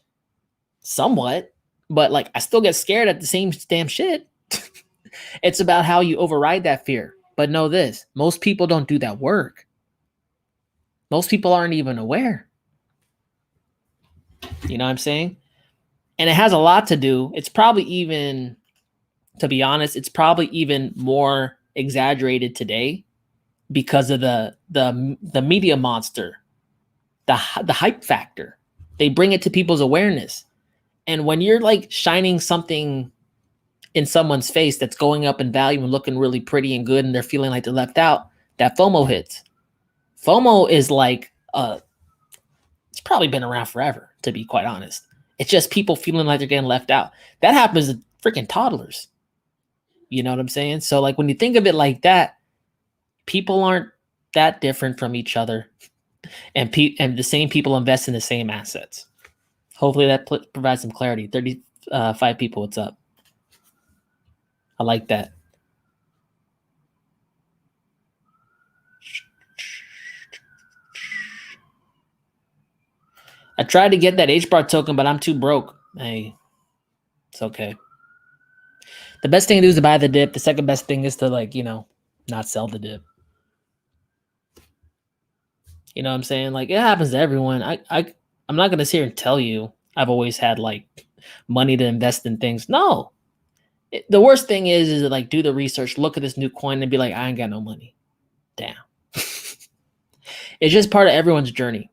Somewhat, but like I still get scared at the same damn shit. It's about how you override that fear. But know this, most people don't do that work. Most people aren't even aware. You know what I'm saying? And it has a lot to do. It's probably even, to be honest, it's probably even more exaggerated today because of the media monster, the hype factor. They bring it to people's awareness. And when you're like shining something in someone's face that's going up in value and looking really pretty and good and they're feeling like they're left out, that FOMO hits. FOMO is like, it's probably been around forever, to be quite honest. It's just people feeling like they're getting left out. That happens to freaking toddlers. You know what I'm saying? So like when you think of it like that, people aren't that different from each other. And the same people invest in the same assets. Hopefully that provides some clarity. 35 people, what's up? I like that. I tried to get that HBAR token, but I'm too broke. Hey, it's okay. The best thing to do is to buy the dip. The second best thing is to like, not sell the dip. You know what I'm saying? Like it happens to everyone. I'm not gonna sit here and tell you I've always had like money to invest in things. No. The worst thing is to like do the research, look at this new coin and be like, I ain't got no money. Damn. It's just part of everyone's journey.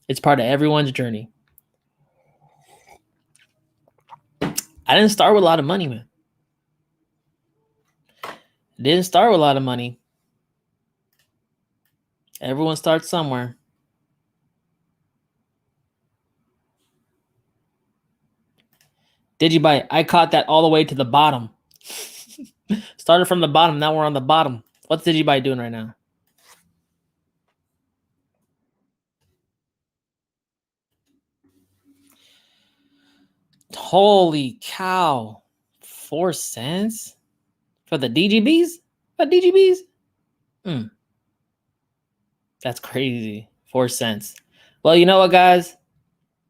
It's part of everyone's journey. I didn't start with a lot of money, man. Didn't start with a lot of money. Everyone starts somewhere. Digibyte, I caught that all the way to the bottom. Started from the bottom, now we're on the bottom. What's Digibyte doing right now? Holy cow. 4 cents? For the DGBs? For DGBs? That's crazy. 4 cents. Well, you know what, guys?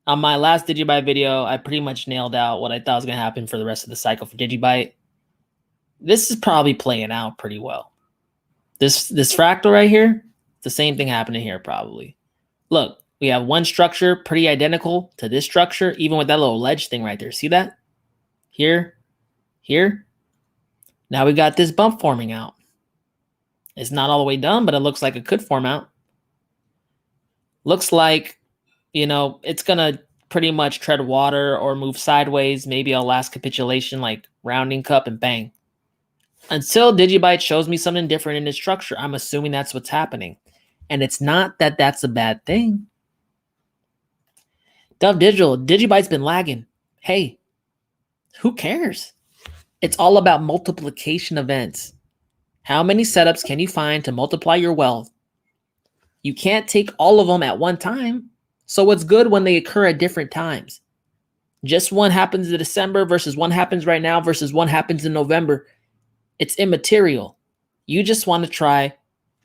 On my last Digibyte video, I pretty much nailed out what I thought was going to happen for the rest of the cycle for Digibyte. This is probably playing out pretty well. This fractal right here, the same thing happening here probably. Look, we have one structure pretty identical to this structure, even with that little ledge thing right there. See that? Here, here. Now we got this bump forming out. It's not all the way done, but it looks like it could form out. Looks like, it's going to pretty much tread water or move sideways. Maybe a last capitulation like rounding cup and bang. Until Digibyte shows me something different in its structure, I'm assuming that's what's happening. And it's not that that's a bad thing. Dubdigital, Digibyte's been lagging. Hey, who cares? It's all about multiplication events. How many setups can you find to multiply your wealth? You can't take all of them at one time. So it's good when they occur at different times. Just one happens in December versus one happens right now versus one happens in November. It's immaterial. You just want to try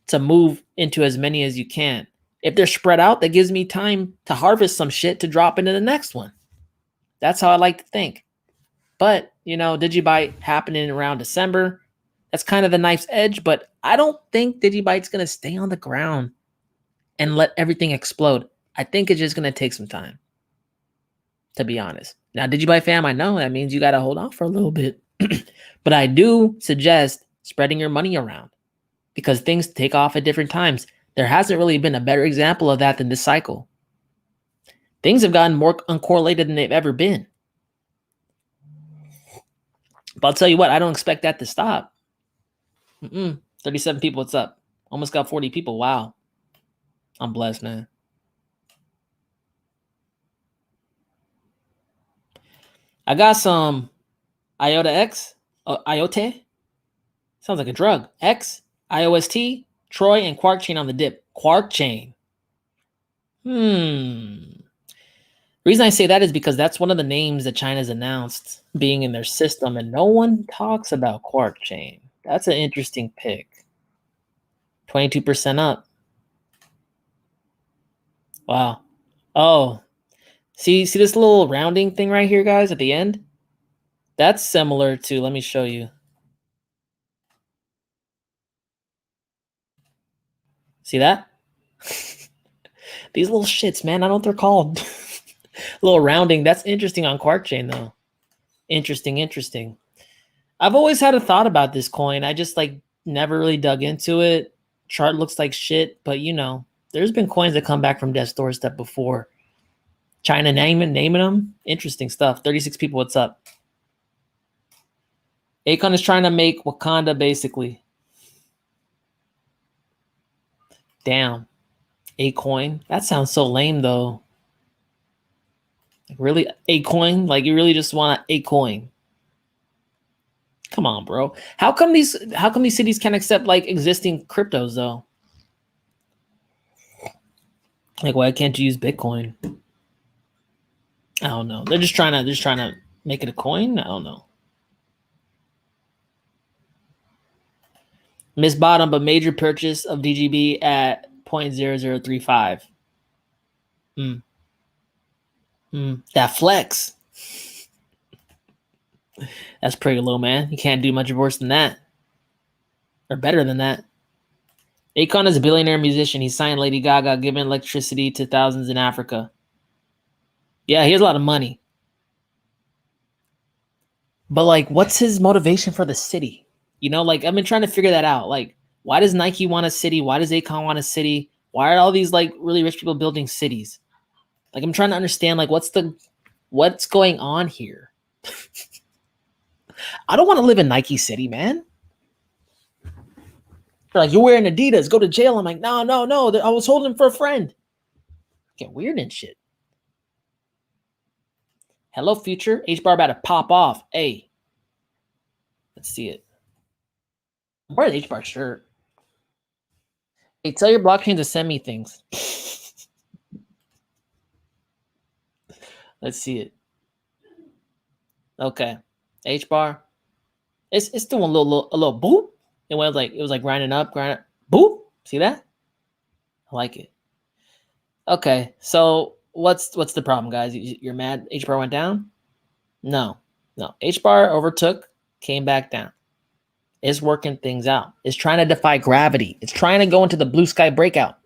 to move into as many as you can. If they're spread out, that gives me time to harvest some shit to drop into the next one. That's how I like to think. But, you know, Digibyte happening around December, that's kind of the knife's edge, but I don't think Digibyte's going to stay on the ground and let everything explode. I think it's just going to take some time, to be honest. Now, Digibyte fam, I know that means you got to hold off for a little bit. But I do suggest spreading your money around because things take off at different times. There hasn't really been a better example of that than this cycle. Things have gotten more uncorrelated than they've ever been. But I'll tell you what, I don't expect that to stop. 37 people, what's up? Almost got 40 people. Wow. I'm blessed, man. I got some IOTA X, IOTA. Sounds like a drug. X, IOST, Troy, and Quark Chain on the dip. Quark Chain. The reason I say that is because that's one of the names that China's announced being in their system, and no one talks about Quark Chain. That's an interesting pick. 22% up. Wow. Oh, see this little rounding thing right here, guys, at the end? That's similar to, let me show you. See that? These little shits, man, I don't know what they're called. Little rounding. That's interesting on Quark Chain, though. Interesting. I've always had a thought about this coin. I just never really dug into it. Chart looks like shit, but you know, there's been coins that come back from death's doorstep before. China naming them. Interesting stuff. 36 people, what's up? Akon is trying to make Wakanda, basically. Damn. A coin? That sounds so lame, though. Really? A coin? Like, you really just want a coin? Come on, bro. How come these cities can't accept existing cryptos, though? Like, why can't you use Bitcoin? I don't know. They're just trying to make it a coin. I don't know. Miss bottom, but major purchase of DGB at 0.0035. That flex. That's pretty low, man. You can't do much worse than that. Or better than that. Akon is a billionaire musician. He signed Lady Gaga, giving electricity to thousands in Africa. Yeah, he has a lot of money. But what's his motivation for the city? You know, I've been trying to figure that out. Why does Nike want a city? Why does Akon want a city? Why are all these really rich people building cities? I'm trying to understand what's going on here. I don't want to live in Nike City, man. They're like, you're wearing Adidas, go to jail. I'm like, no. I was holding for a friend. Get weird and shit. Hello, future. HBAR about to pop off. Hey. Let's see it. I'm wearing the HBAR shirt. Hey, tell your blockchain to send me things. Let's see it. Okay. HBAR. It's doing a little boop. It was grinding up, boop. See that? I like it. Okay, so what's the problem, guys? You're mad HBAR went down? No. HBAR overtook, came back down. It's working things out. It's trying to defy gravity. It's trying to go into the blue sky breakout.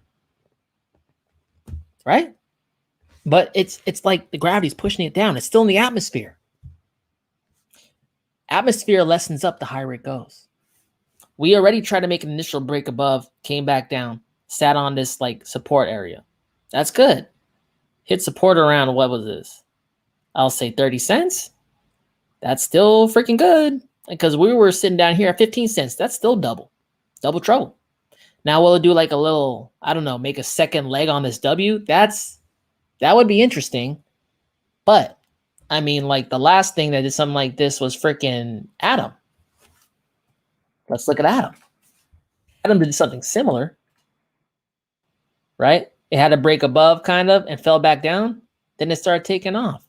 Right? But it's like the gravity's pushing it down. It's still in the atmosphere. Atmosphere lessens up the higher it goes. We already tried to make an initial break above, came back down, sat on this support area. That's good. Hit support around, what was this? I'll say 30 cents. That's still freaking good. Because we were sitting down here at 15 cents. That's still double trouble. Now will it do a little, I don't know, make a second leg on this W? That would be interesting. But I mean, the last thing that did something like this was freaking Atom. Let's look at Atom. Atom did something similar, right? It had a break above kind of and fell back down. Then it started taking off.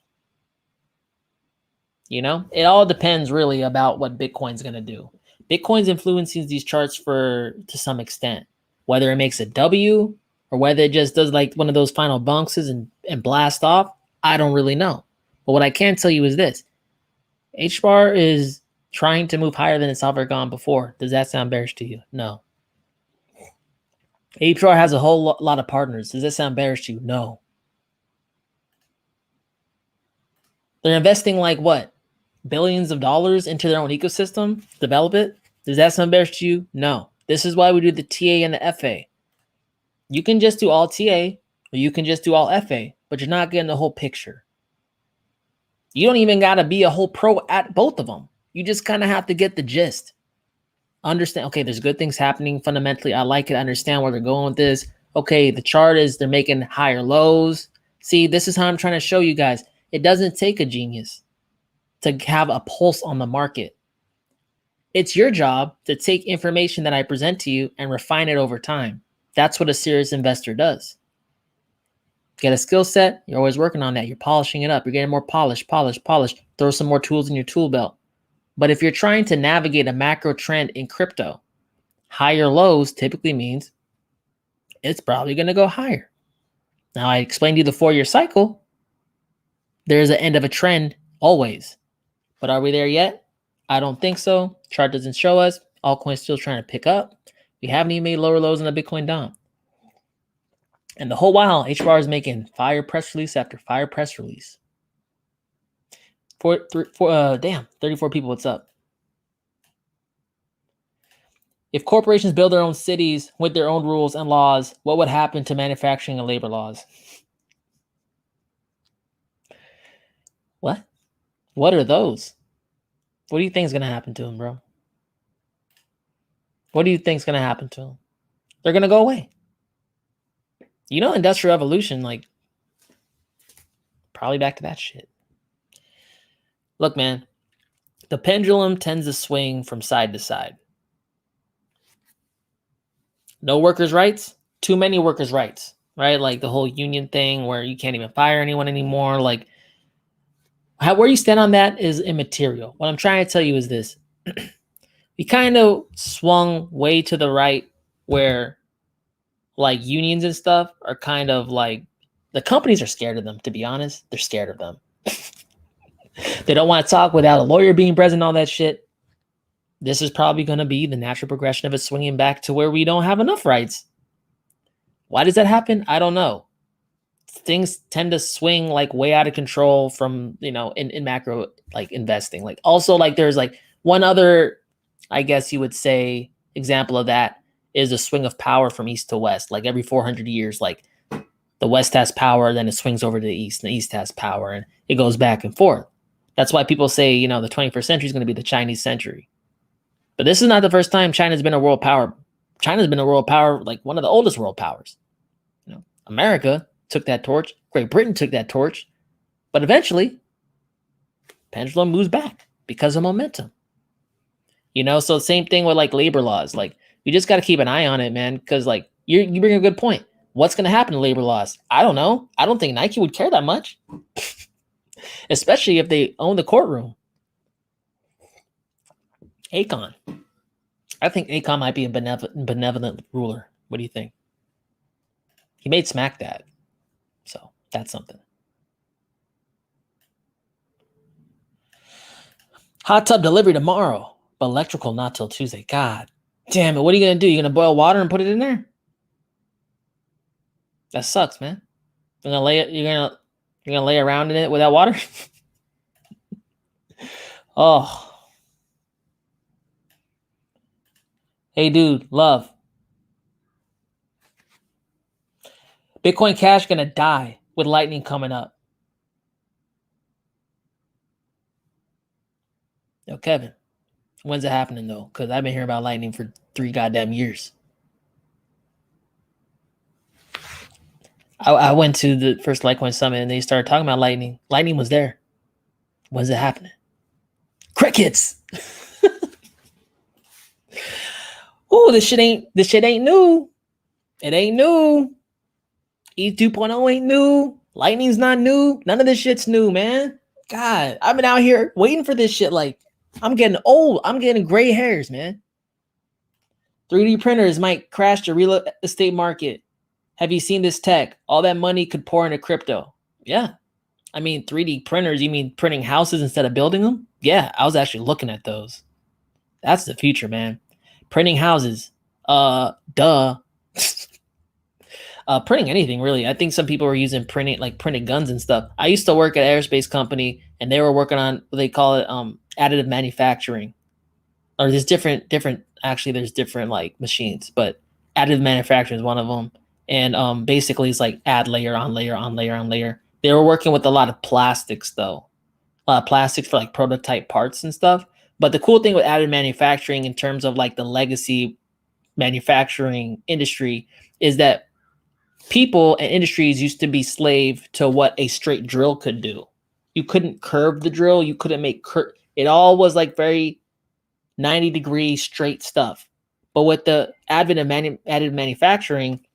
You know, it all depends really about what Bitcoin's going to do. Bitcoin's influencing these charts to some extent, whether it makes a W or whether it just does like one of those final bounces and blast off. I don't really know. But what I can tell you is this: HBAR is trying to move higher than it's ever gone before. Does that sound bearish to you? No. HBAR has a whole lot of partners. Does that sound bearish to you? No. They're investing like what? Billions of dollars into their own ecosystem, develop it. Does that sound bearish to you? No. This is why we do the TA and the FA. You can just do all TA or you can just do all FA, but you're not getting the whole picture. You don't even got to be a whole pro at both of them. You just kind of have to get the gist. Understand, okay, there's good things happening fundamentally. I like it. I understand where they're going with this. Okay, the chart is they're making higher lows. See, this is how I'm trying to show you guys. It doesn't take a genius to have a pulse on the market. It's your job to take information that I present to you and refine it over time. That's what a serious investor does. Get a skill set. You're always working on that. You're polishing it up. You're getting more polish. Throw some more tools in your tool belt. But if you're trying to navigate a macro trend in crypto, higher lows typically means it's probably going to go higher. Now, I explained to you the 4-year cycle. There's an end of a trend always. But are we there yet? I don't think so. Chart doesn't show us. Altcoin's still trying to pick up. We haven't even made lower lows in the Bitcoin Dom. And the whole while, HBAR is making fire press release after fire press release. 34 people, what's up? If corporations build their own cities with their own rules and laws, what would happen to manufacturing and labor laws? What? What are those? What do you think is going to happen to them, bro? What do you think is going to happen to them? They're going to go away. You know, Industrial Revolution, like, probably back to that shit. Look, man, the pendulum tends to swing from side to side. No workers' rights, too many workers' rights, right? Like the whole union thing where you can't even fire anyone anymore. Like, where you stand on that is immaterial. What I'm trying to tell you is this. We kind of swung way to the right where like unions and stuff are kind of like, the companies are scared of them, to be honest. They're scared of them. They don't want to talk without a lawyer being present, all that shit. This is probably going to be the natural progression of it swinging back to where we don't have enough rights. Why does that happen? I don't know. Things tend to swing like way out of control from, you know, in macro like investing. Like also like there's like one other, I guess you would say, example of that is a swing of power from east to west. Like every 400 years, like the west has power, then it swings over to the east, and the east has power, and it goes back and forth. That's why people say, you know, the 21st century is going to be the Chinese century. But this is not the first time China's been a world power. China's been a world power, like one of the oldest world powers. You know, America took that torch. Great Britain took that torch. But eventually, pendulum moves back because of momentum. You know, so same thing with like labor laws. Like, you just got to keep an eye on it, man, because like you bring a good point. What's going to happen to labor laws? I don't know. I don't think Nike would care that much, especially if they own the courtroom. Akon. I think Akon might be a benevolent ruler. What do you think? He made smack that. So that's something. Hot tub delivery tomorrow, but electrical not till Tuesday. God damn it. What are you going to do? You're going to boil water and put it in there? That sucks, man. You're going to lay around in it without water? Oh. Hey, dude, love. Bitcoin Cash going to die with Lightning coming up. Yo, Kevin, when's it happening, though? Because I've been hearing about Lightning for 3 goddamn years. I went to the first Litecoin Summit, and they started talking about Lightning. Lightning was there. When's it happening? Crickets! Ooh, this shit ain't new. It ain't new. ETH 2.0 ain't new. Lightning's not new. None of this shit's new, man. God, I've been out here waiting for this shit like I'm getting old. I'm getting gray hairs, man. 3D printers might crash the real estate market. Have you seen this tech? All that money could pour into crypto. Yeah. I mean, 3D printers, you mean printing houses instead of building them? Yeah, I was actually looking at those. That's the future, man. Printing houses. Duh. Printing anything, really. I think some people were using printing guns and stuff. I used to work at an aerospace company, and they were working on what they call it additive manufacturing. Or there's different actually there's different like machines, but additive manufacturing is one of them. And basically it's like add layer on layer on layer on layer. They were working with a lot of plastics though. A lot of plastics for like prototype parts and stuff. But the cool thing with additive manufacturing in terms of like the legacy manufacturing industry is that people and industries used to be slave to what a straight drill could do. You couldn't curve the drill, you couldn't make it all was like very 90-degree straight stuff. But with the advent of additive manufacturing,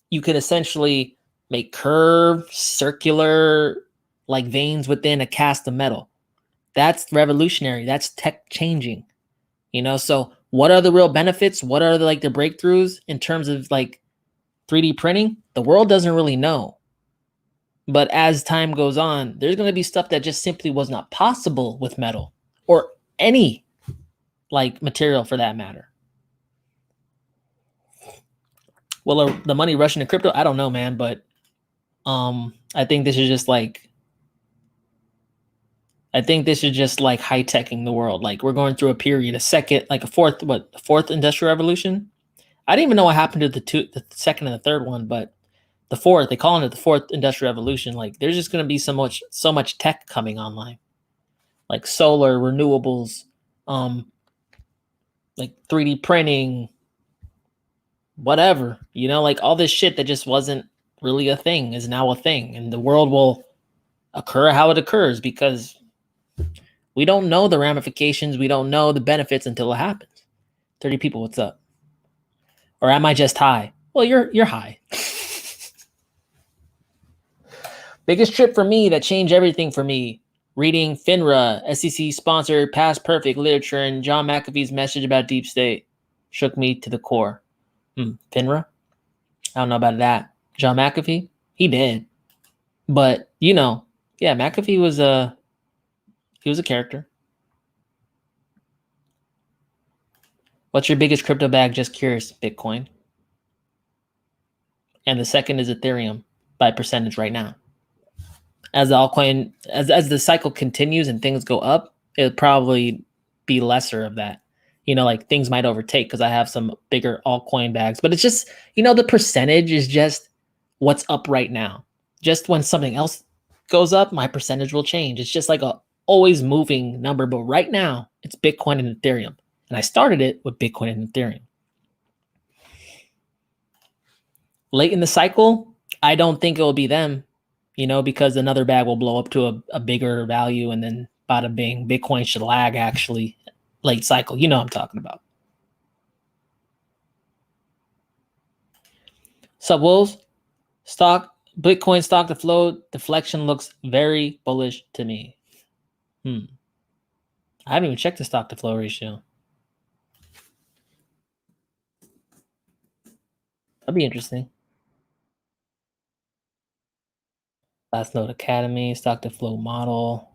you can essentially make curved, circular, like veins within a cast of metal. That's revolutionary. That's tech changing. So what are the real benefits? What are the breakthroughs in terms of like 3D printing? The world doesn't really know. But as time goes on, there's going to be stuff that just simply was not possible with metal or any like material for that matter. Well, the money rushing to crypto, I don't know, man, but I think this is just like high-teching the world. Like we're going through a period, a fourth industrial revolution. I didn't even know what happened to the second and the third one, but the fourth, they call it the fourth industrial revolution. Like there's just going to be so much tech coming online, like solar, renewables, like 3D printing, whatever, like all this shit that just wasn't really a thing is now a thing, and the world will occur how it occurs because we don't know the ramifications, we don't know the benefits until it happens. 30 people, what's up? Or am I just high? Well, you're high. Biggest trip for me that changed everything for me. Reading FINRA, SEC sponsored past perfect literature, and John McAfee's message about deep state shook me to the core. FINRA? I don't know about that. John McAfee? He did. But, yeah, McAfee was a character. What's your biggest crypto bag? Just curious. Bitcoin. And the second is Ethereum by percentage right now. As the altcoin, as the cycle continues and things go up, it'll probably be lesser of that. Like things might overtake because I have some bigger altcoin bags. But it's just, the percentage is just what's up right now. Just when something else goes up, my percentage will change. It's just like a always moving number. But right now, it's Bitcoin and Ethereum. And I started it with Bitcoin and Ethereum. Late in the cycle, I don't think it will be them, because another bag will blow up to a bigger value, and then bada bing, Bitcoin should lag actually. Late cycle, what I'm talking about. Subwolves, Bitcoin stock to flow deflection looks very bullish to me. I haven't even checked the stock to flow ratio. That'd be interesting. Last Node Academy, stock to flow model.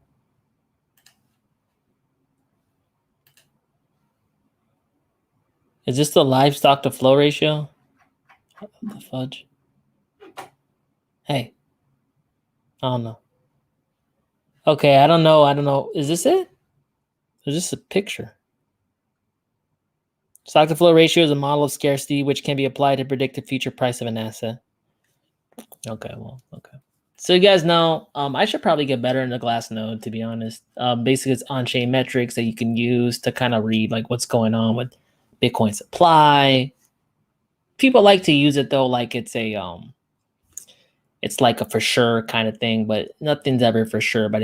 Is this the live stock to flow ratio? What the fudge? Hey, I don't know. Okay, I don't know. Is this it? Is this a picture? Stock to flow ratio is a model of scarcity which can be applied to predict the future price of an asset. Okay. So you guys know, I should probably get better in the Glassnode, to be honest. Basically, it's on-chain metrics that you can use to kind of read like what's going on with Bitcoin supply. People like to use it though, like it's like a for sure kind of thing, but nothing's ever for sure. But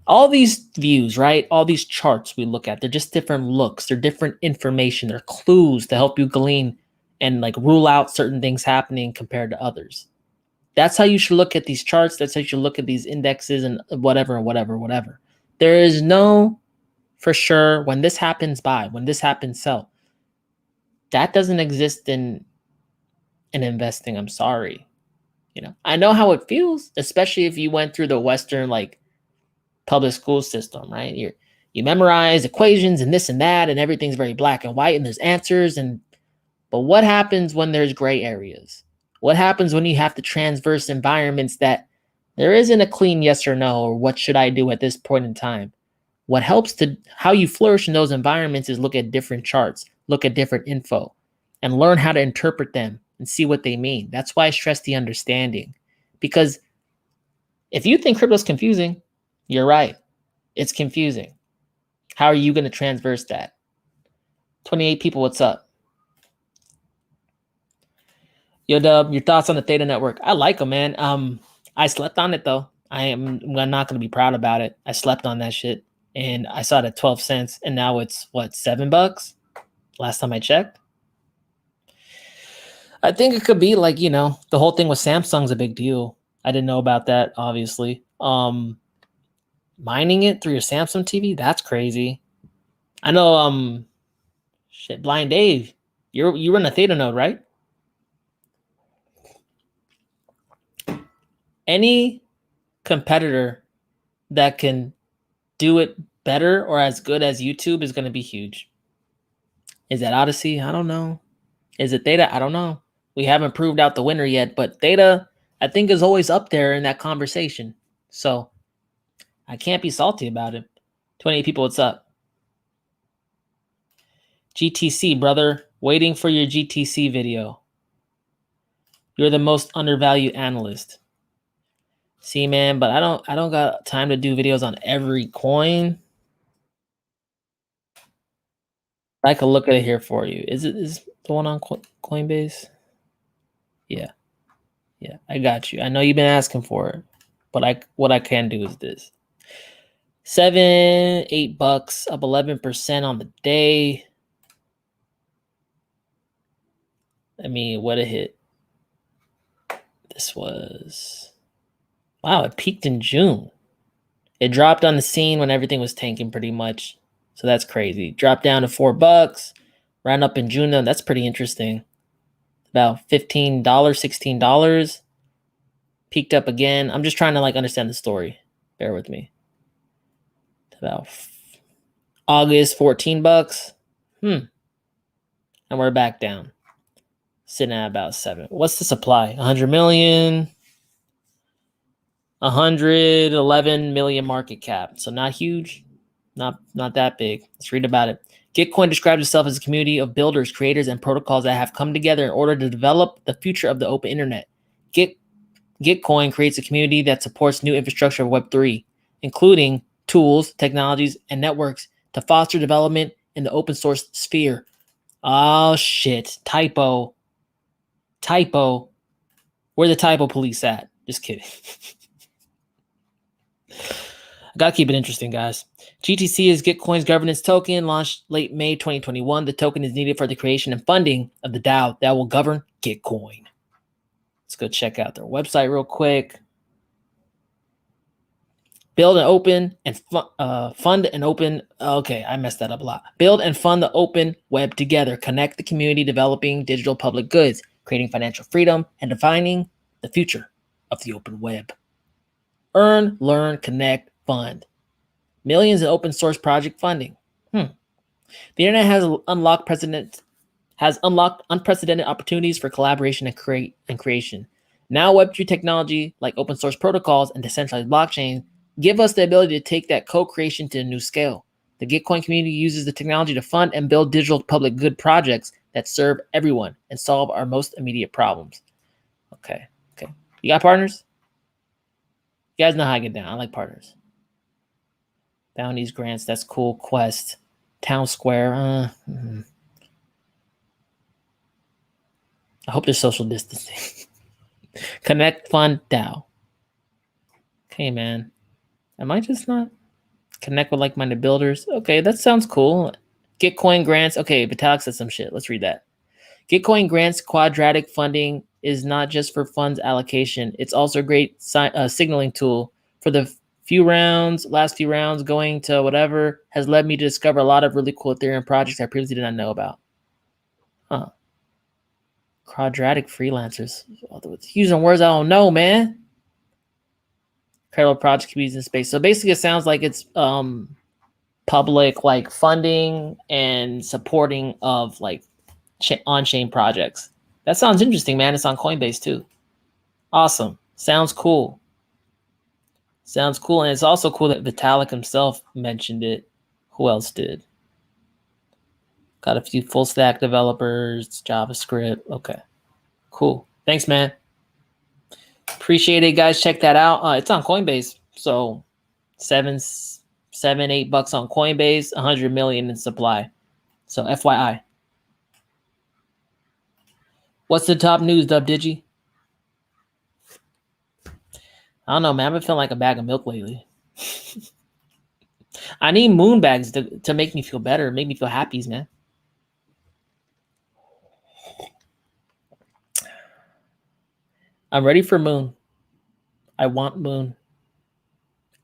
all these views, right? All these charts we look at, they're just different looks. They're different information. They're clues to help you glean and like rule out certain things happening compared to others. That's how you should look at these charts. That's how you should look at these indexes and whatever. There is no for sure. When this happens, buy. When this happens, sell. That doesn't exist in investing. I'm sorry. I know how it feels, especially if you went through the Western public school system, right? You memorize equations and this and that, and everything's very black and white, and there's answers. But what happens when there's gray areas? What happens when you have to transverse environments that there isn't a clean yes or no, or what should I do at this point in time? What helps to how you flourish in those environments is look at different charts, look at different info, and learn how to interpret them and see what they mean. That's why I stress the understanding. Because if you think crypto is confusing, you're right. It's confusing. How are you going to transverse that? 28 people, what's up? Yo, Dub, your thoughts on the Theta network? I like them, man. I slept on it, though. I'm not going to be proud about it. I slept on that shit, and I saw it at 12 cents, and now it's, what, $7? Last time I checked. I think it could be the whole thing with Samsung's a big deal. I didn't know about that, obviously. Mining it through your Samsung TV, that's crazy. I know, shit, Blind Dave, you run a Theta node, right? Any competitor that can do it better or as good as YouTube is going to be huge. Is that Odyssey? I don't know. Is it Theta? I don't know. We haven't proved out the winner yet, but Theta, I think, is always up there in that conversation. So I can't be salty about it. 28 people, what's up? GTC, brother. Waiting for your GTC video. You're the most undervalued analyst. See, man, but I don't got time to do videos on every coin. I can look at it here for you. Is the one on Coinbase? Yeah. Yeah, I got you. I know you've been asking for it, but what I can do is this. $7, $8, up 11% on the day. I mean, what a hit. This was, wow, it peaked in June. It dropped on the scene when everything was tanking pretty much. So that's crazy. Dropped down to $4, ran up in June though. That's pretty interesting. About $15, $16. Peaked up again. I'm just trying to understand the story. Bear with me. About August, $14. And we're back down. Sitting at about 7. What's the supply? 100 million. 111 million market cap. So not huge. Not that big. Let's read about it. Gitcoin describes itself as a community of builders, creators, and protocols that have come together in order to develop the future of the open internet. Gitcoin creates a community that supports new infrastructure of Web3, including tools, technologies, and networks to foster development in the open source sphere. Oh, shit. Typo. Where the typo police at? Just kidding. I gotta keep it interesting, guys. GTC is Gitcoin's governance token, launched late May 2021. The token is needed for the creation and funding of the DAO that will govern Gitcoin. Let's go check out their website real quick. Build and open and fund and open. Okay, I messed that up a lot. Build and fund the open web together. Connect the community, developing digital public goods, creating financial freedom, and defining the future of the open web. Earn, learn, connect, fund. Millions in open source project funding. The internet has unlocked unprecedented opportunities for collaboration and creation. Now Web3 technology like open source protocols and decentralized blockchains give us the ability to take that co-creation to a new scale. The Gitcoin community uses the technology to fund and build digital public good projects that serve everyone and solve our most immediate problems. Okay. You got partners? You guys know how I get down. I like partners. Bounties, grants, that's cool. Quest, Town Square. I hope there's social distancing. Connect, fund, DAO. Okay, man. Am I just not? Connect with like-minded builders. Okay, that sounds cool. Gitcoin grants. Okay, Vitalik said some shit. Let's read that. Gitcoin grants quadratic funding is not just for funds allocation. It's also a great signaling tool for the last few rounds going to whatever has led me to discover a lot of really cool Ethereum projects I previously did not know about. Huh. Quadratic freelancers. Using words I don't know, man. Incredible project can be used in space. So basically it sounds like it's public like funding and supporting of like on-chain projects. That sounds interesting, man. It's on Coinbase too. Awesome. Sounds cool. Sounds cool. And it's also cool that Vitalik himself mentioned it. Who else did? Got a few full stack developers, JavaScript. Okay. Cool. Thanks, man. Appreciate it, guys. Check that out. It's on Coinbase. So $7, $8 on Coinbase, 100 million in supply. So FYI. What's the top news, Dubdigi? I don't know, man. I've been feeling like a bag of milk lately. I need moon bags to make me feel better, make me feel happy, man. I'm ready for moon. I want moon.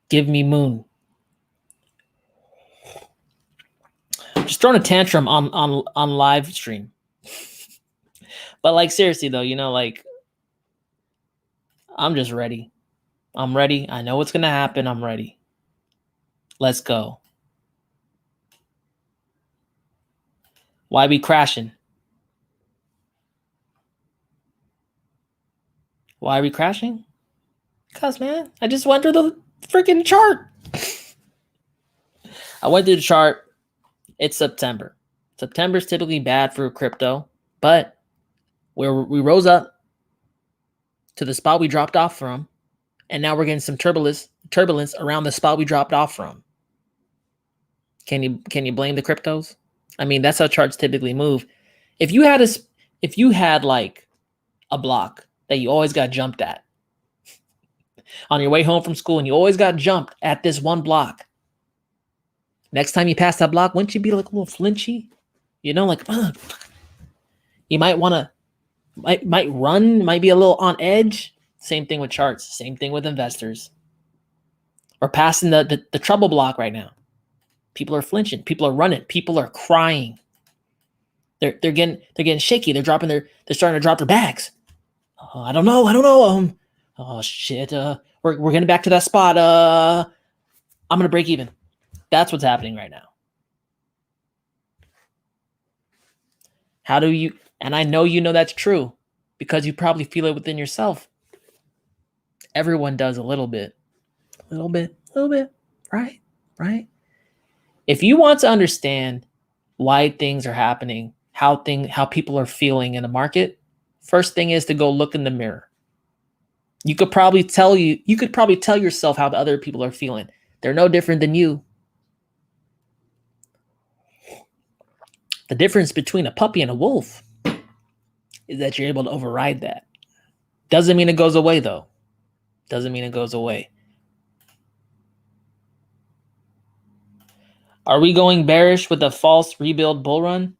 Give me moon. I'm just throwing a tantrum on live stream. But like seriously though, you know, like I'm just ready. I'm ready. I know what's gonna happen. I'm ready. Let's go. Why we crashing? Why are we crashing? Because, man, I just went through the freaking chart. I went through the chart. It's September. September is typically bad for crypto, but we rose up to the spot we dropped off from, and now we're getting some turbulence around the spot we dropped off from. Can you blame the cryptos? I mean, that's how charts typically move. If you had like a block that you always got jumped at on your way home from school, and you always got jumped at this one block, next time you pass that block, wouldn't you be like a little flinchy? You know, like you might want to might run, might be a little on edge. Same thing with charts. Same thing with investors. We're passing the trouble block right now. People are flinching. People are running. People are crying. They're getting shaky. They're starting to drop their bags. Oh, I don't know. Oh shit. We're getting back to that spot. I'm gonna break even. That's what's happening right now. How do you? And I know you know that's true because you probably feel it within yourself. Everyone does a little bit, right? If you want to understand why things are happening, how people are feeling in the market, first thing is to go look in the mirror. You could probably tell yourself how the other people are feeling. They're no different than you. The difference between a puppy and a wolf is that you're able to override that. Doesn't mean it goes away, though. Doesn't mean it goes away. Are we going bearish with a false rebuild bull run?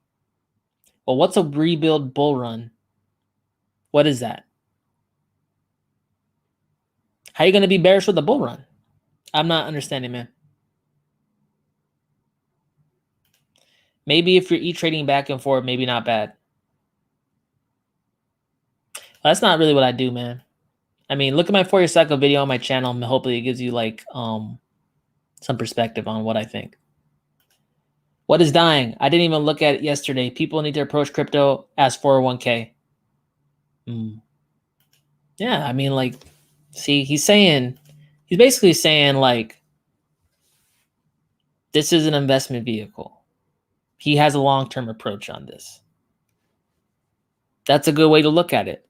Well, what's a rebuild bull run? What is that? How are you going to be bearish with a bull run? I'm not understanding, man. Maybe if you're e-trading back and forth, maybe not bad. That's not really what I do, man. I mean, look at my 4-year cycle video on my channel, and hopefully it gives you like some perspective on what I think. What is dying? I didn't even look at it yesterday. People need to approach crypto as 401k. Yeah, I mean, like, see, he's basically saying like, this is an investment vehicle. He has a long-term approach on this. That's a good way to look at it,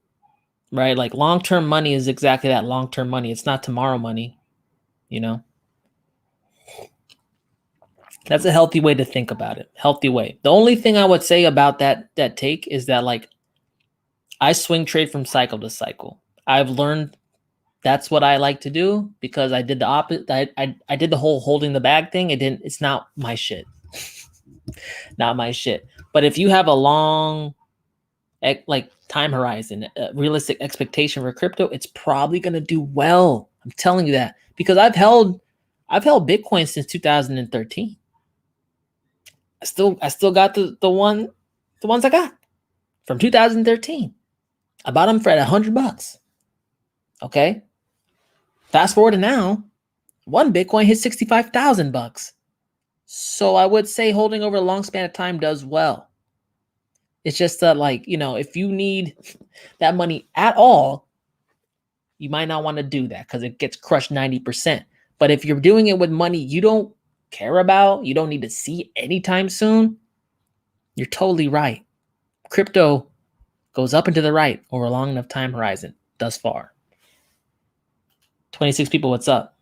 right? Like long-term money is exactly that, long-term money. It's not tomorrow money, you know? That's a healthy way to think about it. Healthy way. The only thing I would say about that take is that like I swing trade from cycle to cycle. I've learned that's what I like to do because I did the opposite. I did the whole holding the bag thing. It's not my shit. Not my shit. But if you have a long like time horizon, realistic expectation for crypto, it's probably going to do well. I'm telling you that because I've held I've held Bitcoin since 2013. I still got the ones I got from 2013. I bought them for at $100. Okay. Fast forward to now, one Bitcoin hit $65,000. So I would say holding over a long span of time does well. It's just that, like, you know, if you need that money at all, you might not want to do that because it gets crushed 90%. But if you're doing it with money you don't care about, you don't need to see anytime soon, you're totally right. Crypto goes up and to the right over a long enough time horizon thus far. 26 people, what's up?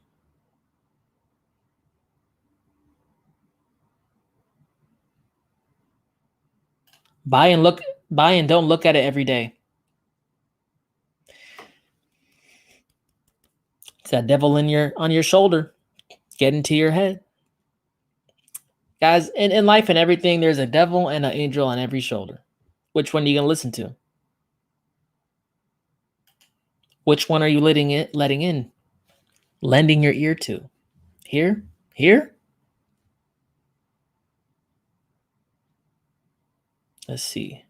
Buy and don't look at it every day. It's that devil on your shoulder, get into your head. Guys, in life and everything, there's a devil and an angel on every shoulder. Which one are you gonna listen to? Which one are you letting in? Lending your ear to? Here? Let's see.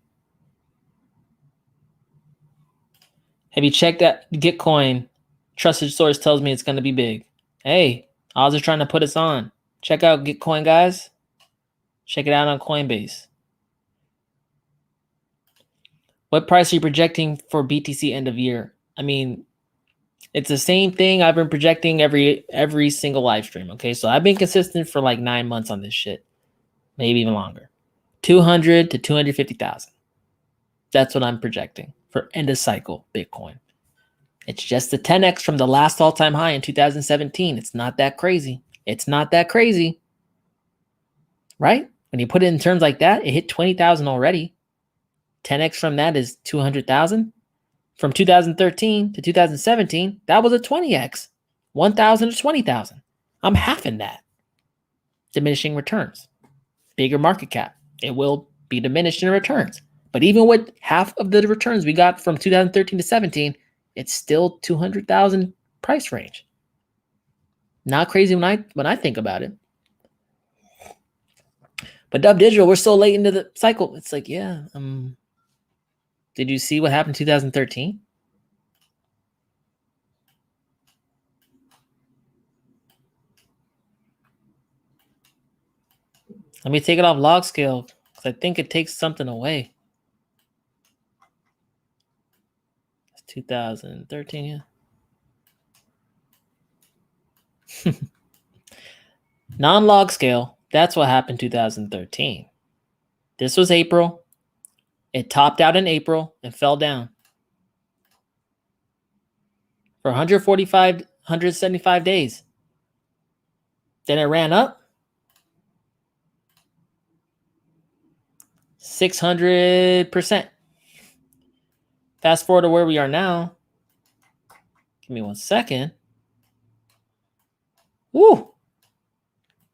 Have you checked that Gitcoin? Trusted source tells me it's going to be big. Hey, I was just trying to put us on. Check out Gitcoin, guys. Check it out on Coinbase. What price are you projecting for BTC end of year? I mean, it's the same thing I've been projecting every single live stream. Okay, so I've been consistent for like 9 months on this shit, maybe even longer. 200 to 250,000. That's what I'm projecting for end of cycle Bitcoin. It's just the 10x from the last all-time high in 2017. It's not that crazy. Right? When you put it in terms like that, it hit 20,000 already. 10x from that is 200,000. From 2013 to 2017, that was a 20x. 1,000 to 20,000. I'm halving that. Diminishing returns. Bigger market cap. It will be diminished in returns. But even with half of the returns we got from 2013 to 17, it's still 200,000 price range. Not crazy when I think about it. But Dubdigital, we're so late into the cycle. It's like, yeah. Did you see what happened in 2013? Let me take it off log scale because I think it takes something away. 2013, yeah. Non-log scale, that's what happened in 2013. This was April. It topped out in April and fell down. For 175 days. Then it ran up. 600%. Fast forward to where we are now. Give me 1 second. Woo!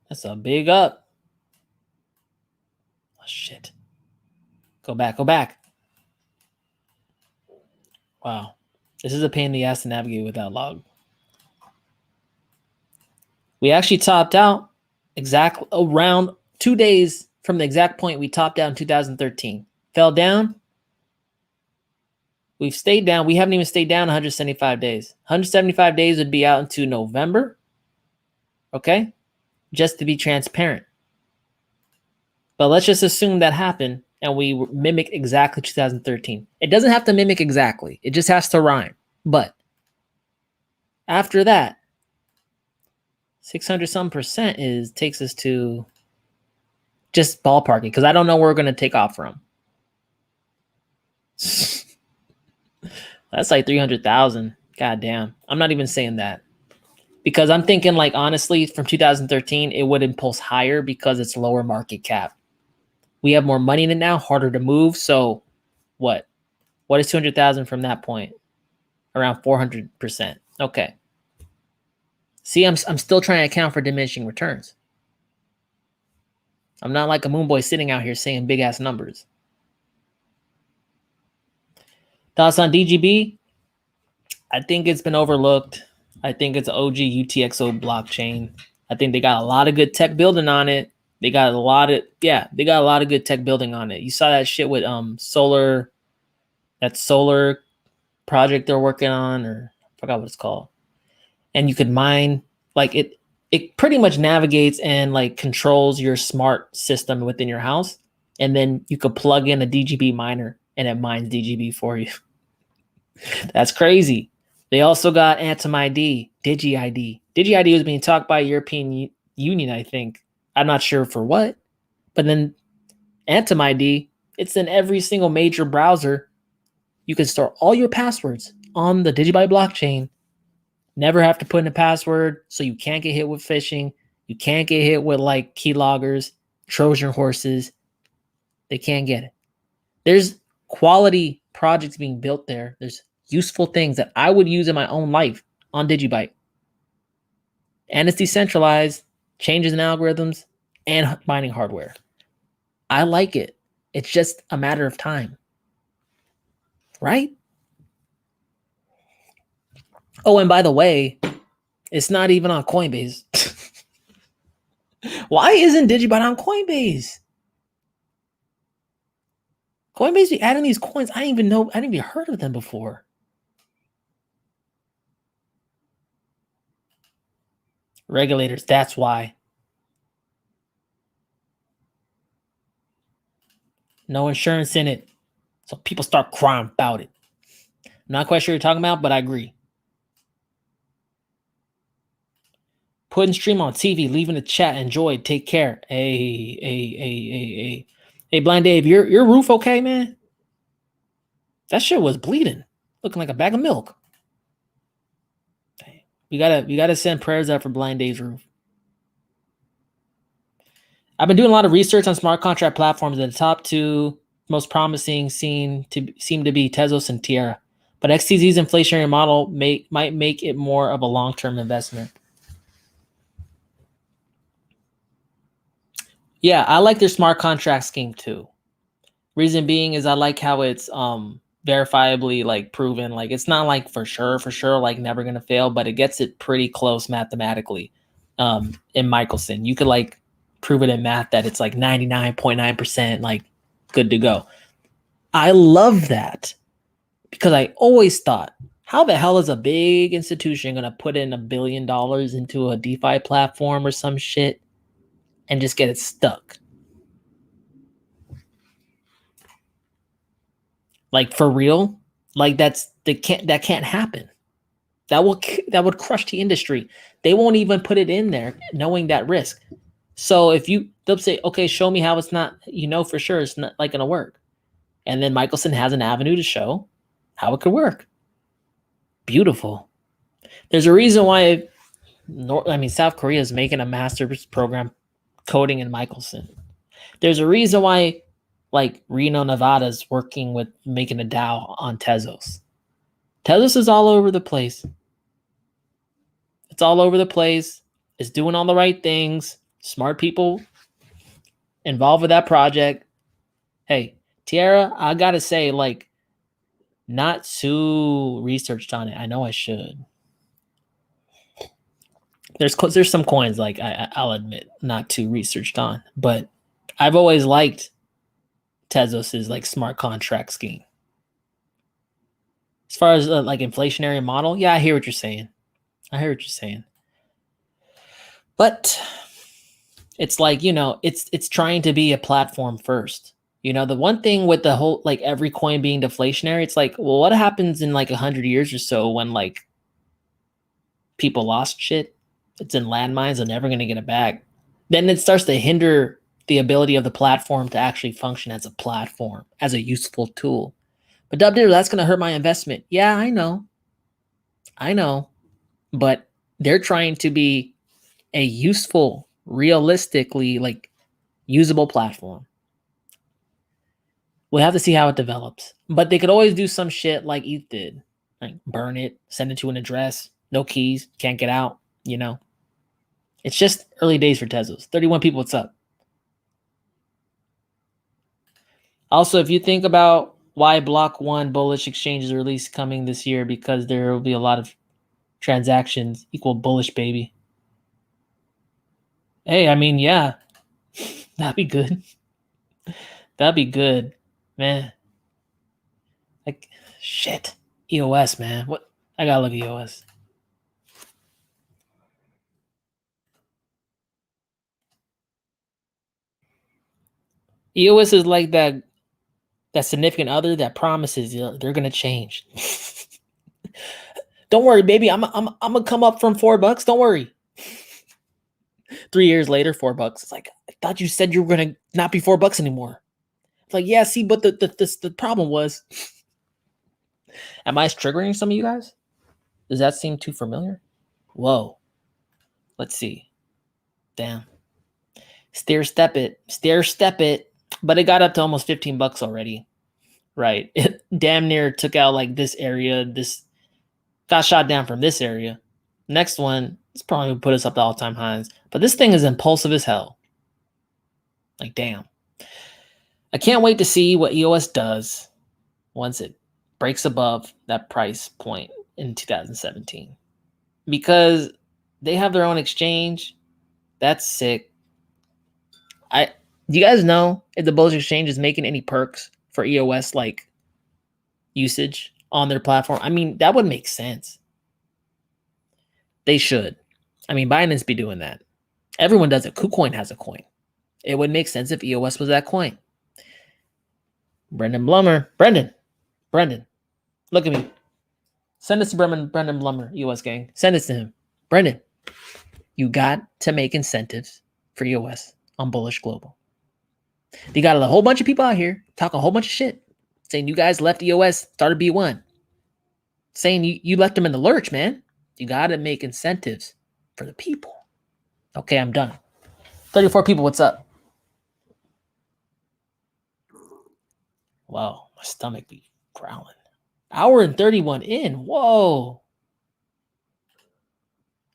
That's a big up. Oh, shit. Go back. Wow. This is a pain in the ass to navigate without log. We actually topped out exactly around 2 days from the exact point we topped out in 2013. Fell down. We've stayed down. We haven't even stayed down 175 days. 175 days would be out into November. Okay? Just to be transparent. But let's just assume that happened and we mimic exactly 2013. It doesn't have to mimic exactly. It just has to rhyme. But after that, 600% takes us to just ballparking because I don't know where we're going to take off from. That's like 300,000. God damn. I'm not even saying that. Because I'm thinking, like, honestly, from 2013, it would impulse higher because it's lower market cap. We have more money in it now, harder to move. So what? What is 200,000 from that point? Around 400%. Okay. See, I'm still trying to account for diminishing returns. I'm not like a moon boy sitting out here saying big ass numbers. Thoughts on DGB? I think it's been overlooked. I think it's OG UTXO blockchain. I think they got a lot of good tech building on it. They got a lot of good tech building on it. You saw that shit with solar project they're working on, or I forgot what it's called. And you could mine, like it pretty much navigates and like controls your smart system within your house. And then you could plug in a DGB miner and it mines DGB for you. That's crazy. They also got Atom ID, DigiID. DigiID was being talked by European Union, I think. I'm not sure for what. But then Atom ID, it's in every single major browser. You can store all your passwords on the Digibyte blockchain. Never have to put in a password, so you can't get hit with phishing. You can't get hit with like keyloggers, Trojan horses. They can't get it. There's quality projects being built there. There's useful things that I would use in my own life on Digibyte. And it's decentralized, changes in algorithms, and mining hardware. I like it. It's just a matter of time. Right? Oh, and by the way, it's not even on Coinbase. Why isn't Digibyte on Coinbase? Coinbase be adding these coins. I didn't even heard of them before. Regulators, that's why. No insurance in it. So people start crying about it. I'm not quite sure what you're talking about, but I agree. Putting stream on TV, leaving the chat. Enjoy. Take care. Hey, Blind Dave, your roof okay, man? That shit was bleeding, looking like a bag of milk. We gotta send prayers out for Blind Dave's roof. I've been doing a lot of research on smart contract platforms, and the top two most promising seem to be Tezos and Tierra. But XTZ's inflationary model might make it more of a long-term investment. Yeah, I like their smart contract scheme too. Reason being is I like how it's verifiably like proven. Like it's not like for sure, like never gonna fail, but it gets it pretty close mathematically. In Michelson, you could like prove it in math that it's like 99.9% like good to go. I love that because I always thought, how the hell is a big institution gonna put in $1 billion into a DeFi platform or some shit and just get it stuck? Like for real? Like that can't happen. That would crush the industry. They won't even put it in there knowing that risk. So they'll say, okay, show me how it's not, for sure it's not like gonna work. And then Michelson has an avenue to show how it could work. Beautiful. There's a reason why South Korea is making a master's program coding in Michelson. There's a reason why like Reno, Nevada is working with making a DAO on Tezos. Tezos is all over the place. It's all over the place. It's doing all the right things. Smart people involved with that project. Hey, Tierra, I gotta say, like, not too researched on it. I know I should. There's some coins like I'll admit not too researched on, but I've always liked Tezos's like smart contract scheme. As far as like inflationary model, yeah, I hear what you're saying. But it's like, it's trying to be a platform first. The one thing with the whole, like every coin being deflationary, it's like, well, what happens in like 100 years or so when like people lost shit? It's in landmines, they're never going to get it back. Then it starts to hinder the ability of the platform to actually function as a platform, as a useful tool. But Dubdigital, that's going to hurt my investment. Yeah, I know. But they're trying to be a useful, realistically, like usable platform. We'll have to see how it develops. But they could always do some shit like ETH did. Like burn it, send it to an address, no keys, can't get out, It's just early days for Tezos. 31 people, what's up? Also, if you think about why Block 1 bullish exchanges are released coming this year, because there will be a lot of transactions equal bullish, baby. Hey, I mean, yeah, that'd be good. That'd be good, man. Like, shit. EOS, man. What? I gotta look at EOS. EOS is like that significant other that promises they're gonna change. Don't worry, baby. I'm gonna come up from $4. Don't worry. 3 years later, $4. It's like, I thought you said you were gonna not be $4 anymore. It's like, yeah, see, but the problem was, am I triggering some of you guys? Does that seem too familiar? Whoa. Let's see. Damn. Stair step it. But it got up to almost $15 already. Right. It damn near took out like this area. This got shot down from this area. Next one, it's probably gonna put us up to all-time highs. But this thing is impulsive as hell. Like, damn. I can't wait to see what EOS does once it breaks above that price point in 2017. Because they have their own exchange. That's sick. Do you guys know if the bullish exchange is making any perks for EOS like usage on their platform? I mean, that would make sense. They should. I mean, Binance be doing that. Everyone does it. Kucoin has a coin. It would make sense if EOS was that coin. Brendan, look at me. Send this to Brendan Blummer, EOS gang. Send this to him. Brendan, you got to make incentives for EOS on Bullish Global. They got a whole bunch of people out here talking a whole bunch of shit, saying you guys left EOS, started B1. Saying you left them in the lurch, man. You got to make incentives for the people. Okay, I'm done. 34 people, what's up? Wow, my stomach be growling. Hour and 31 in. Whoa.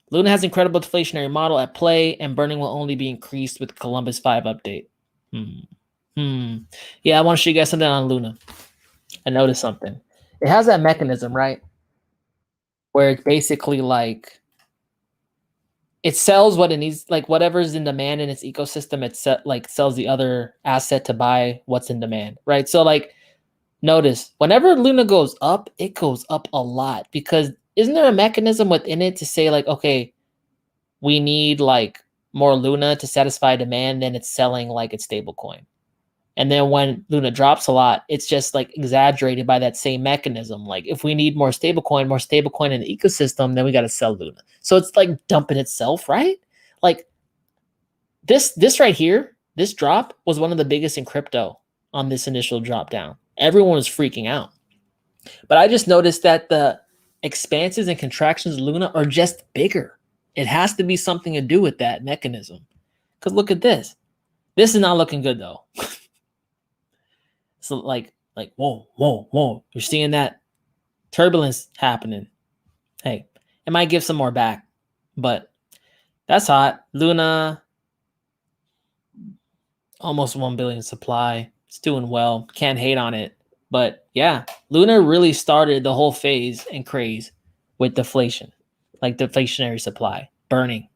Luna has incredible deflationary model at play, and burning will only be increased with Columbus 5 update. Yeah, I want to show you guys something on Luna. I noticed something. It has that mechanism, right? Where it's basically like it sells what it needs, like whatever's in demand in its ecosystem, it sells the other asset to buy what's in demand, right? So like, notice whenever Luna goes up, it goes up a lot because isn't there a mechanism within it to say like, okay, we need like more Luna to satisfy demand, then it's selling like its stable coin. And then when Luna drops a lot, it's just like exaggerated by that same mechanism. Like if we need more stablecoin in the ecosystem, then we got to sell Luna. So it's like dumping itself, right? Like this right here, this drop was one of the biggest in crypto on this initial drop down. Everyone was freaking out. But I just noticed that the expanses and contractions of Luna are just bigger. It has to be something to do with that mechanism. Because look at this. This is not looking good though. So like whoa. You're seeing that turbulence happening. Hey, it might give some more back, but that's hot. Luna, almost 1 billion supply. It's doing well. Can't hate on it. But yeah, Luna really started the whole phase and craze with deflation, like deflationary supply, burning.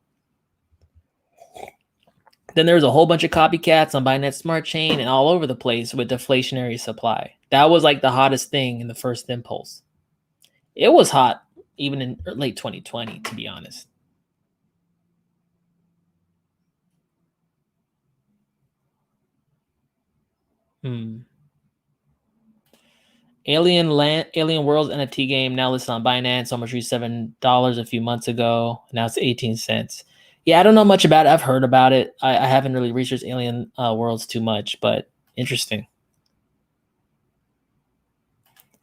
Then there was a whole bunch of copycats on Binance Smart Chain and all over the place with deflationary supply. That was like the hottest thing in the first impulse. It was hot even in late 2020, to be honest. Alien Worlds NFT game now listed on Binance. Almost reached $7 a few months ago. Now it's 18 cents. Yeah, I don't know much about it. I've heard about it. I haven't really researched Alien Worlds too much, but interesting.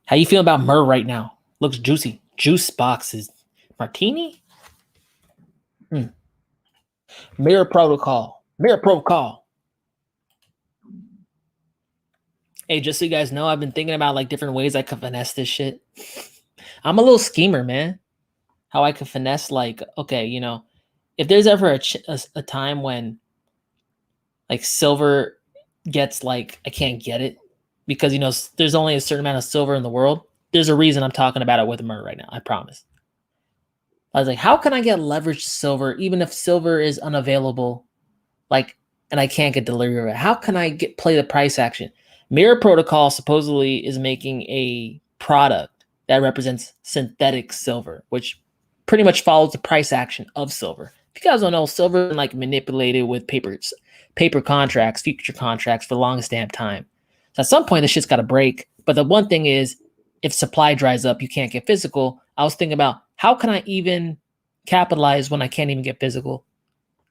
How you feel about Myrrh right now? Looks juicy. Juice boxes. Martini? Mirror Protocol. Hey, just so you guys know, I've been thinking about like different ways I could finesse this shit. I'm a little schemer, man. How I could finesse, like, okay, you know, if there's ever a time when like silver gets like, I can't get it because, you know, there's only a certain amount of silver in the world. There's a reason I'm talking about it with Myrrh right now. I promise. I was like, how can I get leveraged silver even if silver is unavailable? Like, and I can't get delivery of it. How can I play the price action? Mirror Protocol supposedly is making a product that represents synthetic silver, which pretty much follows the price action of silver. If you guys don't know, silver is like manipulated with paper contracts, future contracts for the longest damn time. So at some point, this shit's got to break. But the one thing is, if supply dries up, you can't get physical. I was thinking about how can I even capitalize when I can't even get physical?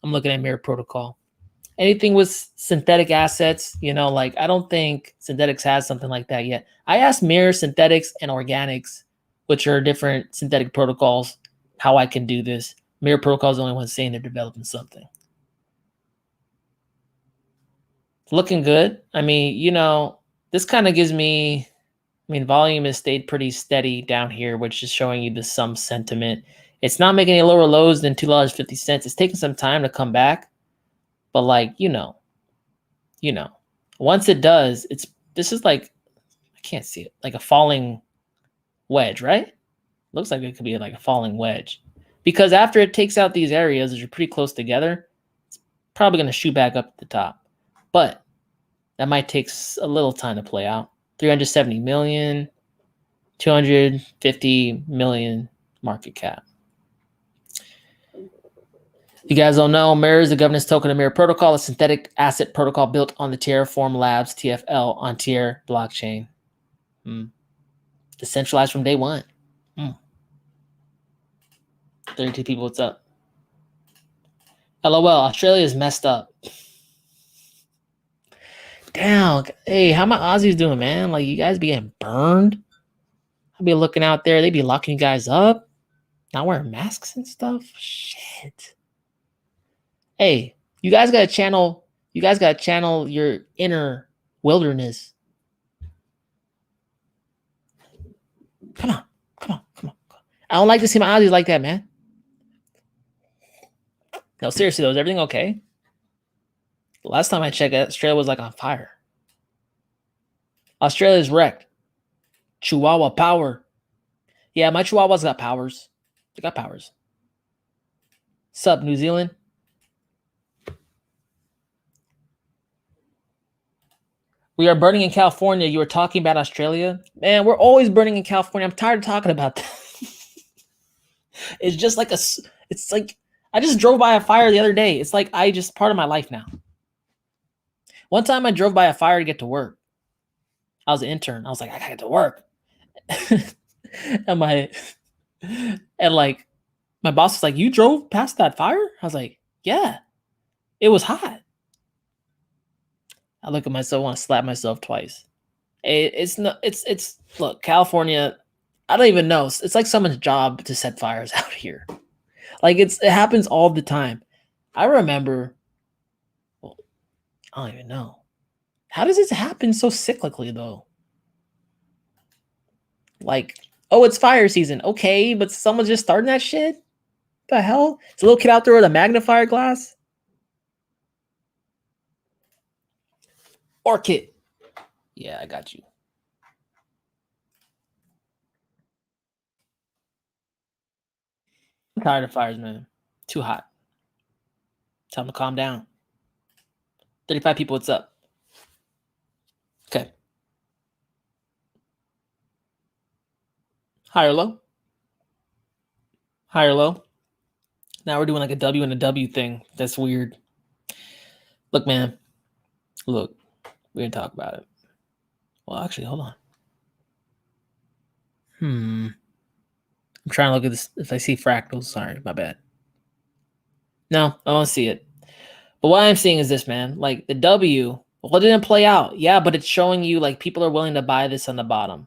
I'm looking at Mirror Protocol. Anything with synthetic assets, like I don't think Synthetics has something like that yet. I asked Mirror, Synthetics, and Organics, which are different synthetic protocols, how I can do this. Mirror Protocol is the only one saying they're developing something. It's looking good. I mean, this kind of gives me, volume has stayed pretty steady down here, which is showing you some sentiment. It's not making any lower lows than $2.50. It's taking some time to come back. But once it does, this is like, I can't see it, like a falling wedge, right? Looks like it could be like a falling wedge. Because after it takes out these areas, which are pretty close together, it's probably going to shoot back up at the top. But that might take a little time to play out. 370 million, 250 million market cap. You guys don't know, Mirror is the governance token of Mirror Protocol, a synthetic asset protocol built on the Terraform Labs TFL on Tier blockchain. Decentralized from day one. 32 people, what's up? LOL, Australia is messed up. Damn, hey, how my Aussies doing, man? Like, you guys be getting burned? I'll be looking out there, they be locking you guys up, not wearing masks and stuff. Shit. Hey, you guys gotta channel your inner wilderness. Come on. I don't like to see my Aussies like that, man. No, seriously though, is everything okay? The last time I checked, Australia was like on fire. Australia's wrecked. Chihuahua power. Yeah, my Chihuahuas got powers. They got powers. Sup, New Zealand? We are burning in California. You were talking about Australia? Man, we're always burning in California. I'm tired of talking about that. It's just like it's like, I just drove by a fire the other day. It's like, part of my life now. One time I drove by a fire to get to work. I was an intern. I was like, I gotta get to work. and my boss was like, you drove past that fire? I was like, yeah, it was hot. I look at myself, want to slap myself twice. Look, California, I don't even know. It's like someone's job to set fires out here. Like it happens all the time. I remember, well, I don't even know. How does this happen so cyclically though? Like, oh, it's fire season. Okay, but someone's just starting that shit? What the hell? It's a little kid out there with a magnifier glass? Orchid. Yeah, I got you. I'm tired of fires, man. Too hot. Time to calm down. 35 people, what's up? Okay. High or low? High or low? Now we're doing like a W and a W thing. That's weird. Look, man. Look. We're going to talk about it. Well, actually, hold on. I'm trying to look at this. If I see fractals, sorry, my bad. No, I don't see it. But what I'm seeing is this, man. Like the W, well, it didn't play out. Yeah, but it's showing you like people are willing to buy this on the bottom.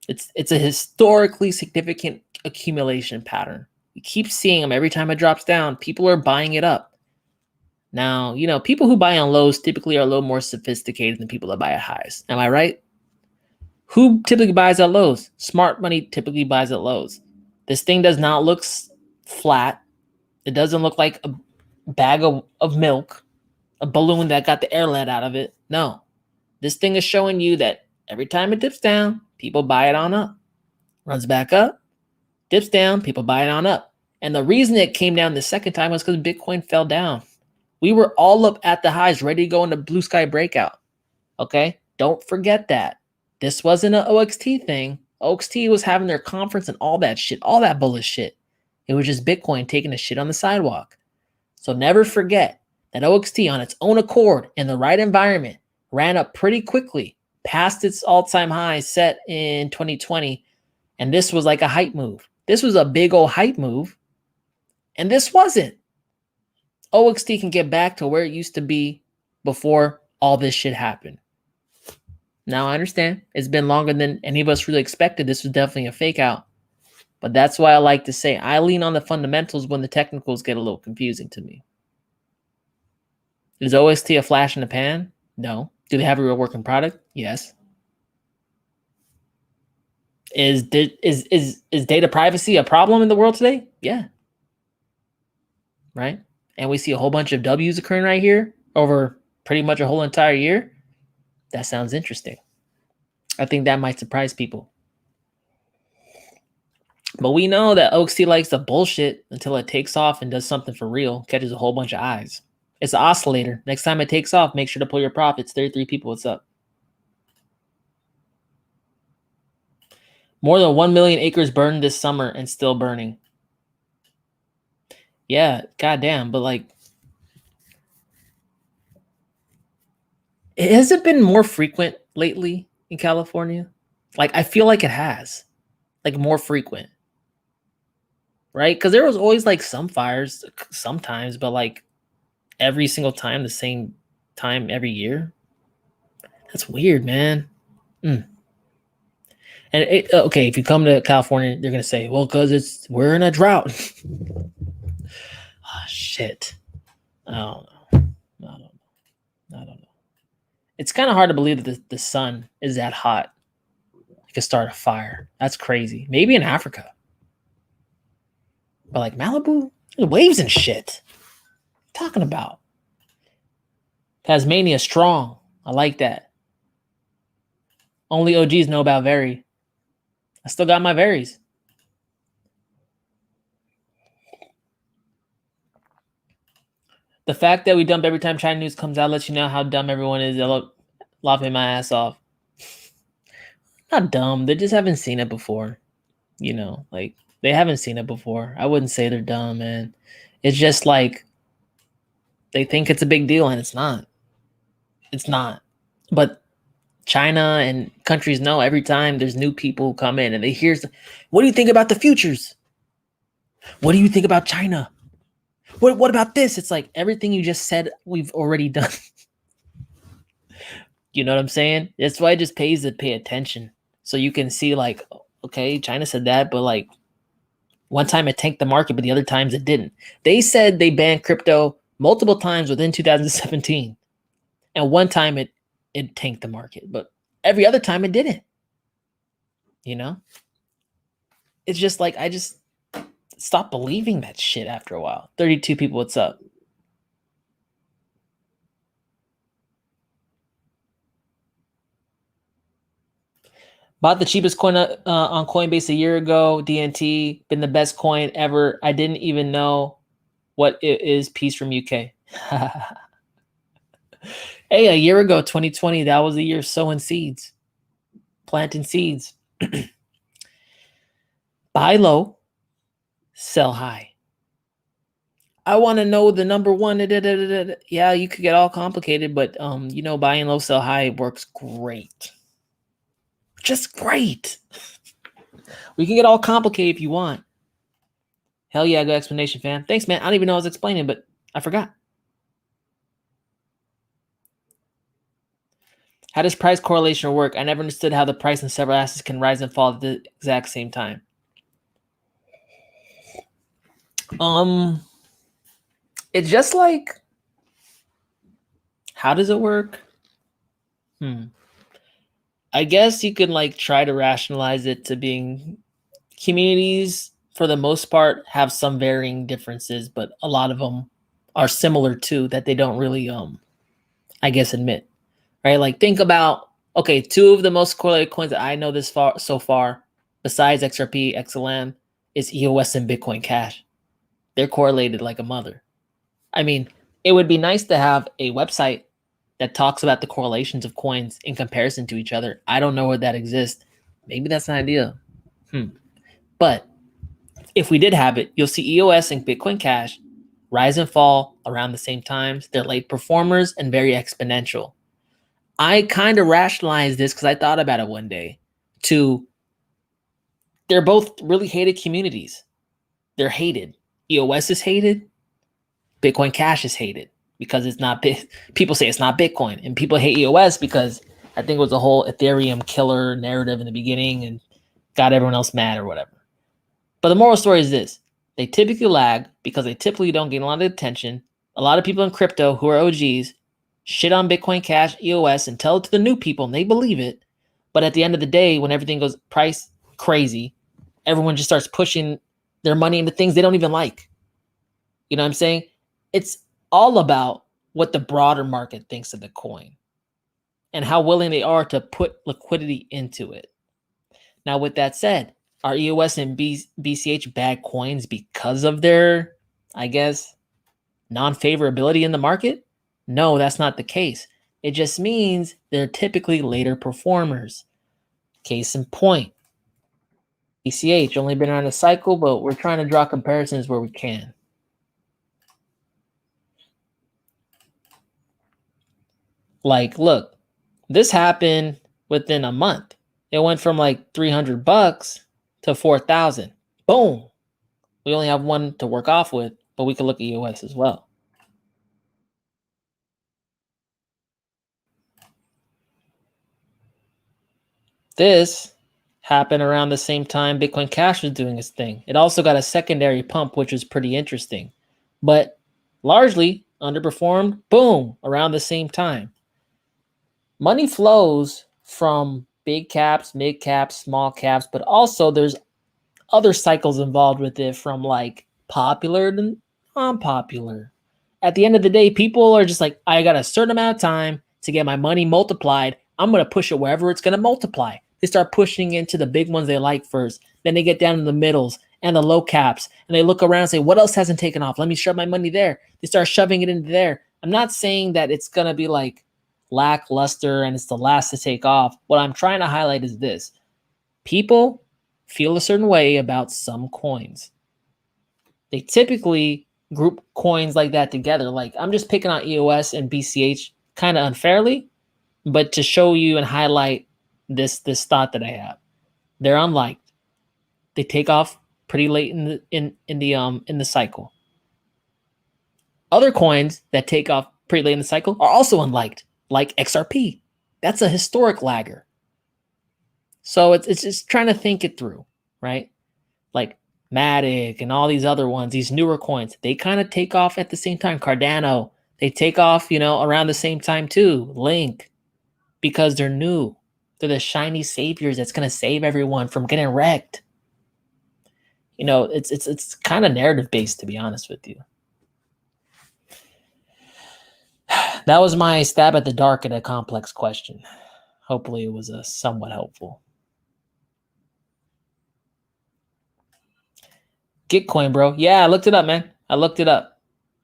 It's a historically significant accumulation pattern. You keep seeing them every time it drops down. People are buying it up. Now, people who buy on lows typically are a little more sophisticated than people that buy at highs. Am I right? Who typically buys at lows? Smart money typically buys at lows. This thing does not look flat. It doesn't look like a bag of milk, a balloon that got the air let out of it. No. This thing is showing you that every time it dips down, people buy it on up. Runs back up, dips down, people buy it on up. And the reason it came down the second time was because Bitcoin fell down. We were all up at the highs, ready to go into blue sky breakout. Okay? Don't forget that. This wasn't an OXT thing. OXT was having their conference and all that shit, all that bullish shit. It was just Bitcoin taking a shit on the sidewalk. So never forget that OXT on its own accord in the right environment ran up pretty quickly past its all-time high set in 2020. And this was like a hype move. This was a big old hype move. And this wasn't. OXT can get back to where it used to be before all this shit happened. Now I understand it's been longer than any of us really expected. This was definitely a fake out. But that's why I like to say I lean on the fundamentals when the technicals get a little confusing to me. Is OXT a flash in the pan? No. Do they have a real working product? Yes. Is data privacy a problem in the world today? Yeah. Right? And we see a whole bunch of W's occurring right here over pretty much a whole entire year. That sounds interesting. I think that might surprise people. But we know that OXT likes the bullshit until it takes off and does something for real, catches a whole bunch of eyes. It's an oscillator. Next time it takes off, make sure to pull your profits. 33 people, what's up? More than 1 million acres burned this summer and still burning. Yeah, goddamn, but like, has it been more frequent lately in California? Like, I feel like it has. Like, more frequent. Right? Because there was always like some fires sometimes, but like every single time, the same time every year. That's weird, man. And okay, if you come to California, they're gonna say, well, because we're in a drought. Oh, shit. I don't know. It's kind of hard to believe that the sun is that hot. It could start a fire. That's crazy. Maybe in Africa. But like Malibu, waves and shit. What are you talking about? Tasmania strong. I like that. Only OGs know about Very. I still got my Veries. The fact that we dump every time China news comes out lets you know how dumb everyone is. They're laughing my ass off. Not dumb. They just haven't seen it before. You know, like they haven't seen it before. I wouldn't say they're dumb, man. It's just like they think it's a big deal and it's not. It's not. But China and countries know every time there's new people who come in and they hear, what do you think about the futures? What do you think about China? What about this? It's like everything you just said, we've already done. You know what I'm saying? That's why it just pays to pay attention. So you can see like, okay, China said that, but like one time it tanked the market, but the other times it didn't. They said they banned crypto multiple times within 2017. And one time it tanked the market, but every other time it didn't. You know? It's just like, I just stopped believing that shit after a while. 32 people, what's up? Bought the cheapest coin on Coinbase a year ago. DNT, been the best coin ever. I didn't even know what it is. Peace from UK. Hey, a year ago, 2020, that was the year sowing seeds, planting seeds. Buy low, sell high. I want to know the number one. Yeah, you could get all complicated, but you know, buying low, sell high works great. Just great. We can get all complicated if you want. Hell yeah, good explanation, fam. Thanks, man. I don't even know I was explaining, but I forgot. How does price correlation work? I never understood how the price in several assets can rise and fall at the exact same time. It's just like, how does it work? I guess you could like try to rationalize it to being communities for the most part have some varying differences, but a lot of them are similar too, that they don't really, I guess, admit, right? Like think about, okay, two of the most correlated coins that I know so far, besides XRP, XLM, is EOS and Bitcoin Cash. They're correlated like a mother. I mean, it would be nice to have a website that talks about the correlations of coins in comparison to each other. I don't know where that exists. Maybe that's an idea. But if we did have it, you'll see EOS and Bitcoin Cash rise and fall around the same times. They're late performers and very exponential. I kind of rationalized this because I thought about it one day. They're both really hated communities. They're hated. EOS is hated. Bitcoin Cash is hated because it's not people say it's not Bitcoin, and people hate EOS because I think it was a whole Ethereum killer narrative in the beginning and got everyone else mad or whatever. But the moral story is this: they typically lag because they typically don't gain a lot of attention. A lot of people in crypto who are OGs shit on Bitcoin Cash, EOS, and tell it to the new people, and they believe it. But at the end of the day, when everything goes price crazy, everyone just starts pushing their money into things they don't even like. You know what I'm saying? It's all about what the broader market thinks of the coin and how willing they are to put liquidity into it. Now, with that said, are EOS and BCH bad coins because of their, I guess, non-favorability in the market? No, that's not the case. It just means they're typically later performers. Case in point, BCH only been around a cycle, but we're trying to draw comparisons where we can. Like, look, this happened within a month. It went from like $300 to 4,000. Boom. We only have one to work off with, but we can look at EOS as well. This happened around the same time Bitcoin Cash was doing its thing. It also got a secondary pump, which was pretty interesting, but largely underperformed, boom, around the same time. Money flows from big caps, mid caps, small caps, but also there's other cycles involved with it, from like popular to unpopular. At the end of the day, people are just like, I got a certain amount of time to get my money multiplied. I'm going to push it wherever it's going to multiply. They start pushing into the big ones they like first. Then they get down in the middles and the low caps, and they look around and say, what else hasn't taken off? Let me shove my money there. They start shoving it into there. I'm not saying that it's going to be like lackluster and it's the last to take off. What I'm trying to highlight is this: people feel a certain way about some coins. They typically group coins like that together. Like, I'm just picking out EOS and BCH kind of unfairly, but to show you and highlight this thought that I have. They're unliked. They take off pretty late in the cycle. Other coins that take off pretty late in the cycle are also unliked, like XRP. That's a historic lagger. So it's just trying to think it through, right? Like Matic and all these other ones, these newer coins, they kind of take off at the same time. Cardano, they take off, around the same time too. Link, because they're new. They're the shiny saviors that's going to save everyone from getting wrecked. It's kind of narrative based, to be honest with you. That was my stab at the dark at a complex question. Hopefully it was somewhat helpful. Gitcoin, bro. Yeah, I looked it up, man. I looked it up.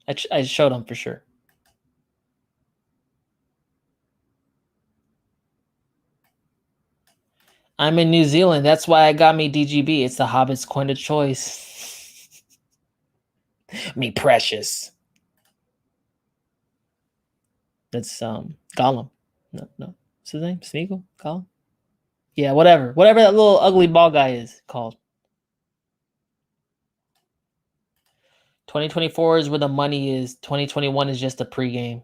I showed them for sure. I'm in New Zealand. That's why I got me DGB. It's the Hobbit's coin of choice. Me precious. That's Gollum. No. What's his name? Smeagol? Gollum? Yeah, whatever. Whatever that little ugly ball guy is called. 2024 is where the money is. 2021 is just a pregame.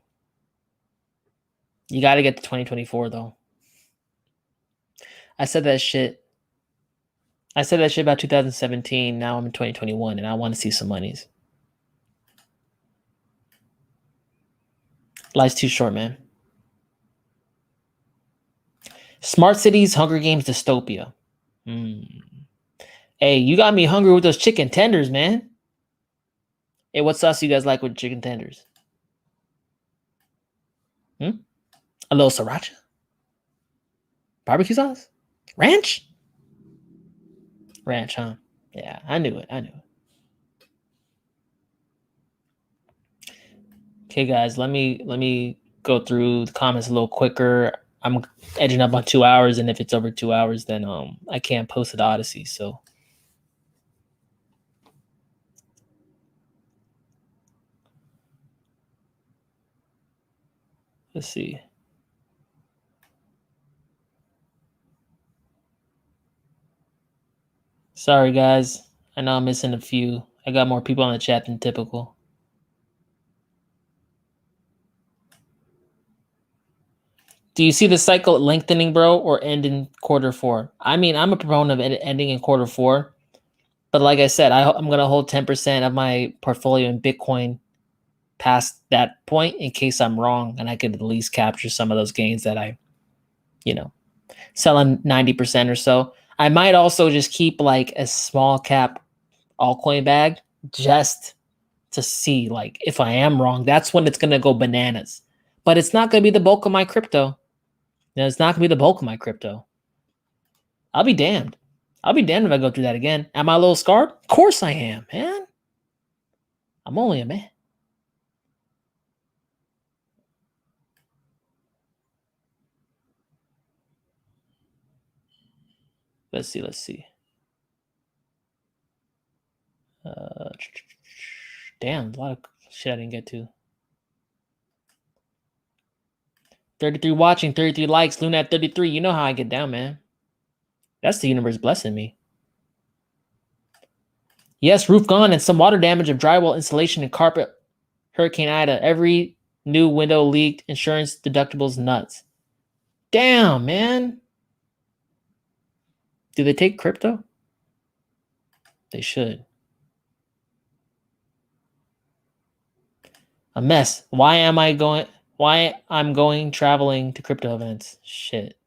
You got to get to 2024 though. I said that shit about 2017. Now I'm in 2021 and I want to see some monies. Life's too short, man. Smart cities, Hunger Games, dystopia. Hey, you got me hungry with those chicken tenders, man. Hey, what sauce you guys like with chicken tenders? A little sriracha? Barbecue sauce? Ranch? Ranch, huh? Yeah, I knew it. Okay, guys, let me go through the comments a little quicker. I'm edging up on 2 hours, and if it's over 2 hours, then I can't post it Odyssey. So let's see. Sorry, guys. I know I'm missing a few. I got more people on the chat than typical. Do you see the cycle lengthening, bro, or end in Q4? I mean, I'm a proponent of it ending in Q4. But like I said, I'm going to hold 10% of my portfolio in Bitcoin past that point in case I'm wrong, and I could at least capture some of those gains that I, selling 90% or so. I might also just keep like a small cap altcoin bag just to see like if I am wrong. That's when it's going to go bananas. But it's not going to be the bulk of my crypto. It's not going to be the bulk of my crypto. I'll be damned. I'll be damned if I go through that again. Am I a little scarred? Of course I am, man. I'm only a man. Let's see. Damn, a lot of shit I didn't get to. 33 watching, 33 likes, Luna at 33. You know how I get down, man. That's the universe blessing me. Yes, roof gone and some water damage of drywall insulation and carpet. Hurricane Ida. Every new window leaked. Insurance deductibles nuts. Damn, man. Do they take crypto? They should. A mess. Why I'm going traveling to crypto events? Shit.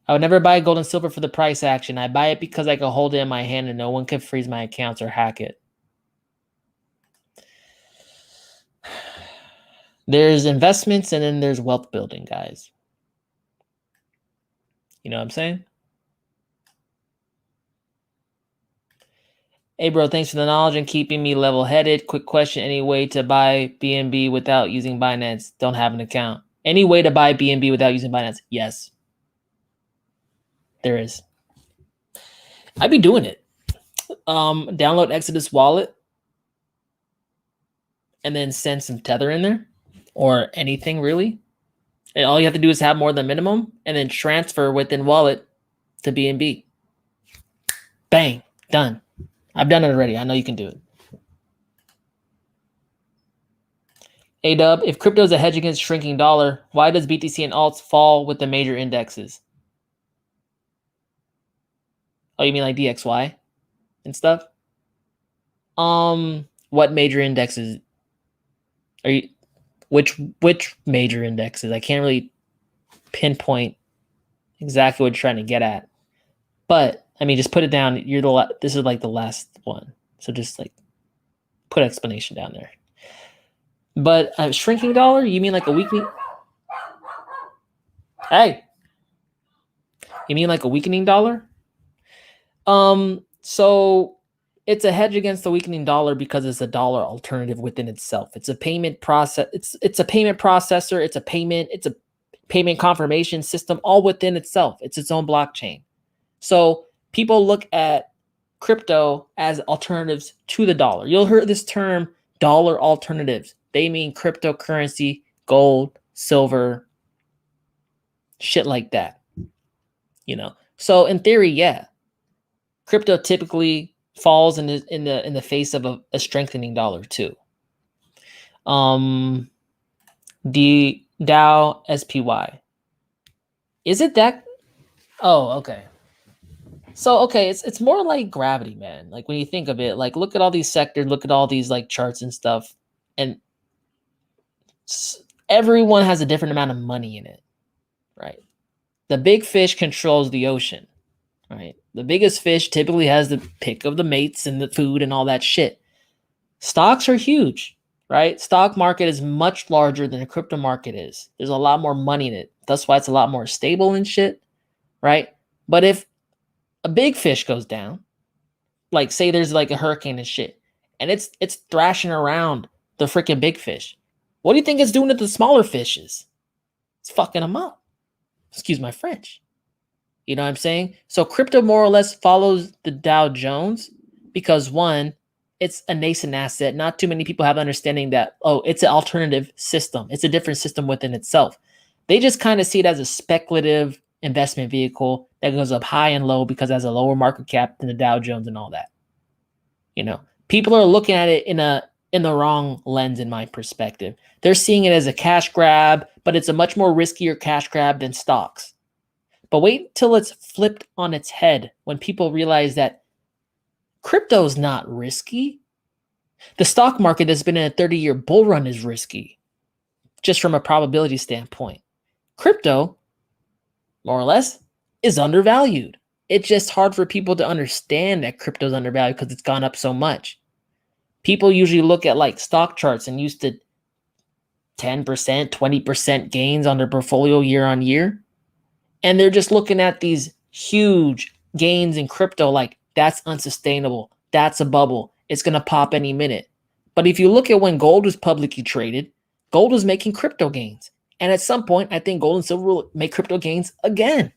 I would never buy gold and silver for the price action. I buy it because I can hold it in my hand and no one can freeze my accounts or hack it. There's investments and then there's wealth building, guys. You know what I'm saying? Hey, bro, thanks for the knowledge and keeping me level-headed. Quick question. Any way to buy BNB without using Binance? Don't have an account. Any way to buy BNB without using Binance? Yes. There is. I'd be doing it. Download Exodus wallet and then send some Tether in there or anything really. And all you have to do is have more than minimum and then transfer within wallet to BNB. Bang, done. I've done it already. I know you can do it. A-Dub, if crypto is a hedge against shrinking dollar, why does BTC and alts fall with the major indexes? Oh, you mean like DXY and stuff? What major indexes are you? Which major indexes? I can't really pinpoint exactly what you're trying to get at. But I mean, just put it down. This is like the last one, so just like put explanation down there. But a shrinking dollar? You mean like a weakening? Hey, you mean like a weakening dollar? So it's a hedge against the weakening dollar because it's a dollar alternative within itself. It's a payment process. It's a payment processor. It's a payment confirmation system all within itself. It's its own blockchain. So people look at crypto as alternatives to the dollar. You'll hear this term dollar alternatives. They mean cryptocurrency, gold, silver, shit like that. So in theory, yeah, crypto typically falls in the face of a strengthening dollar too. The Dow SPY. Is it that? Oh, okay. So okay, it's more like gravity, man. Like when you think of it, like look at all these sectors, look at all these like charts and stuff, and everyone has a different amount of money in it, right? The big fish controls the ocean, right? The biggest fish typically has the pick of the mates and the food and all that shit. Stocks are huge, right? Stock market is much larger than a crypto market is. There's a lot more money in it. That's why it's a lot more stable and shit, right? But if a big fish goes down, like say there's like a hurricane and shit, and it's thrashing around the freaking big fish. What do you think it's doing to the smaller fishes? It's fucking them up. Excuse my French. You know what I'm saying? So crypto more or less follows the Dow Jones because one, it's a nascent asset. Not too many people have understanding that, oh, it's an alternative system. It's a different system within itself. They just kind of see it as a speculative investment vehicle that goes up high and low because it has a lower market cap than the Dow Jones and all that. You know, people are looking at it in the wrong lens, in my perspective. They're seeing it as a cash grab, but it's a much more riskier cash grab than stocks. But wait till it's flipped on its head when people realize that crypto is not risky. The stock market that's been in a 30-year bull run is risky, just from a probability standpoint. Crypto, more or less, is undervalued. It's just hard for people to understand that crypto is undervalued because it's gone up so much. People usually look at like stock charts and used to 10%, 20% gains on their portfolio year on year. And they're just looking at these huge gains in crypto like that's unsustainable. That's a bubble. It's going to pop any minute. But if you look at when gold was publicly traded, gold was making crypto gains. And at some point, I think gold and silver will make crypto gains again.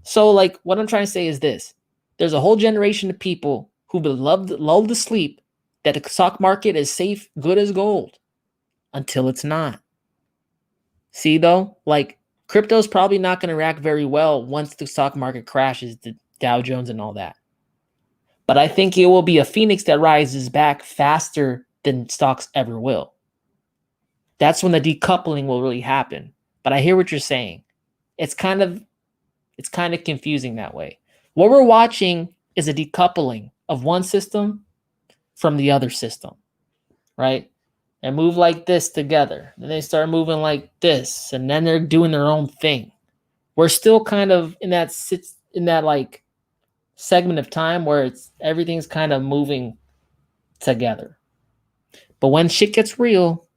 So like what I'm trying to say is this. There's a whole generation of people who would lulled to sleep that the stock market is safe, good as gold, until it's not. See though, like crypto is probably not going to react very well once the stock market crashes, the Dow Jones and all that. But I think it will be a phoenix that rises back faster than stocks ever will. That's when the decoupling will really happen. But I hear what you're saying. It's kind of confusing that way. What we're watching is a decoupling of one system from the other system, right? And move like this together. Then they start moving like this, and then they're doing their own thing. We're still kind of in that like segment of time where everything's kind of moving together. But when shit gets real,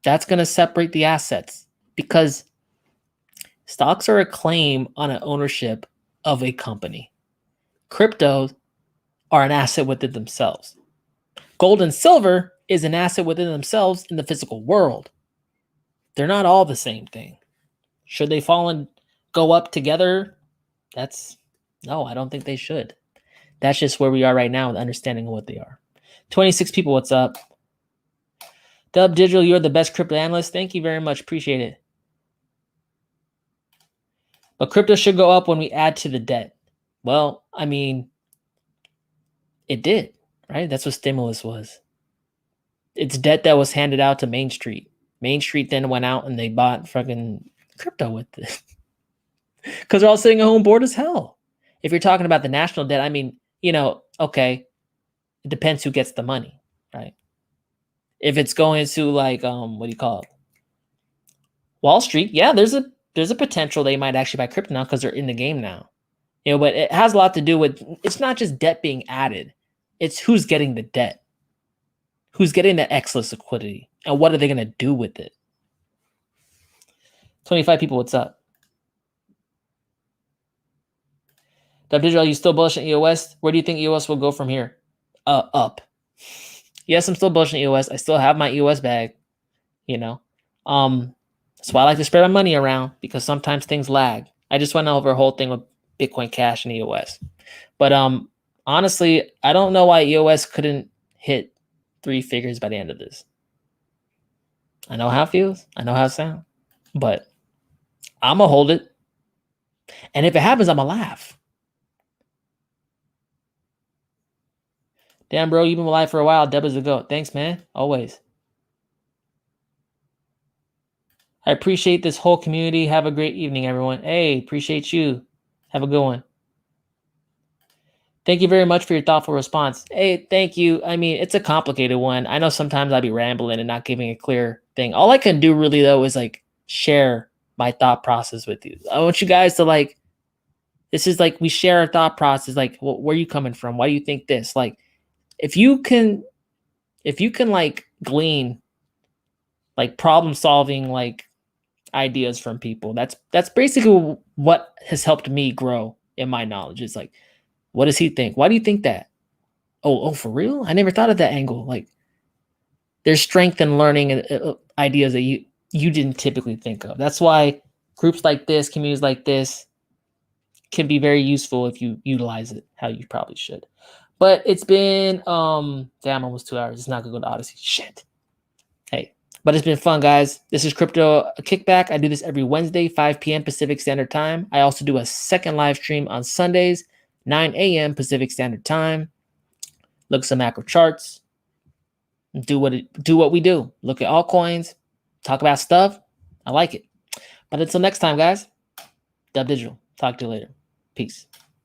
that's going to separate the assets because stocks are a claim on an ownership of a company. Cryptos are an asset within themselves. Gold and silver is an asset within themselves in the physical world. They're not all the same thing. Should they fall and go up together? No, I don't think they should. That's just where we are right now with understanding what they are. 26 people, what's up? Dubdigital, you're the best crypto analyst. Thank you very much. Appreciate it. But crypto should go up when we add to the debt. Well, I mean, it did, right? That's what stimulus was. It's debt that was handed out to Main Street. Main Street then went out and they bought fucking crypto with it. Because they're all sitting at home bored as hell. If you're talking about the national debt, I mean, okay, it depends who gets the money, right? If it's going to like, what do you call it? Wall Street, yeah, there's a potential they might actually buy crypto now because they're in the game now. But it has a lot to do with, it's not just debt being added. It's who's getting the debt. Who's getting that excess liquidity? And what are they going to do with it? 25 people, what's up? Dubdigital, are you still bullish on EOS? Where do you think EOS will go from here? Up. Yes, I'm still bullish on EOS. I still have my EOS bag. That's why I like to spread my money around because sometimes things lag. I just went over a whole thing with Bitcoin Cash and EOS. But honestly, I don't know why EOS couldn't hit 3 figures by the end of this. I know how it feels. I know how it sounds. But I'm going to hold it. And if it happens, I'm going to laugh. Damn, bro, you've been alive for a while. Deb is a goat. Thanks, man. Always. I appreciate this whole community. Have a great evening, everyone. Hey, appreciate you. Have a good one. Thank you very much for your thoughtful response. Hey, thank you. I mean, it's a complicated one. I know sometimes I'd be rambling and not giving a clear thing. All I can do really, though, is like share my thought process with you. I want you guys to like, this is like we share our thought process. Like, where are you coming from? Why do you think this? Like, if you can like glean like problem solving like ideas from people, that's basically what has helped me grow in my knowledge. It's like What does he think? Why do you think that? Oh, for real? I never thought of that angle. Like, there's strength in learning ideas that you didn't typically think of. That's why groups like this, communities like this, can be very useful if you utilize it how you probably should. But it's been damn, almost 2 hours. It's not gonna go to Odyssey. Shit. Hey, but it's been fun, guys. This is Crypto Kickback. I do this every Wednesday, 5 p.m. Pacific Standard Time. I also do a second live stream on Sundays, 9 a.m. Pacific Standard Time. Look at some macro charts. Do what we do. Look at altcoins. Talk about stuff. I like it. But until next time, guys, Dubdigital. Talk to you later. Peace.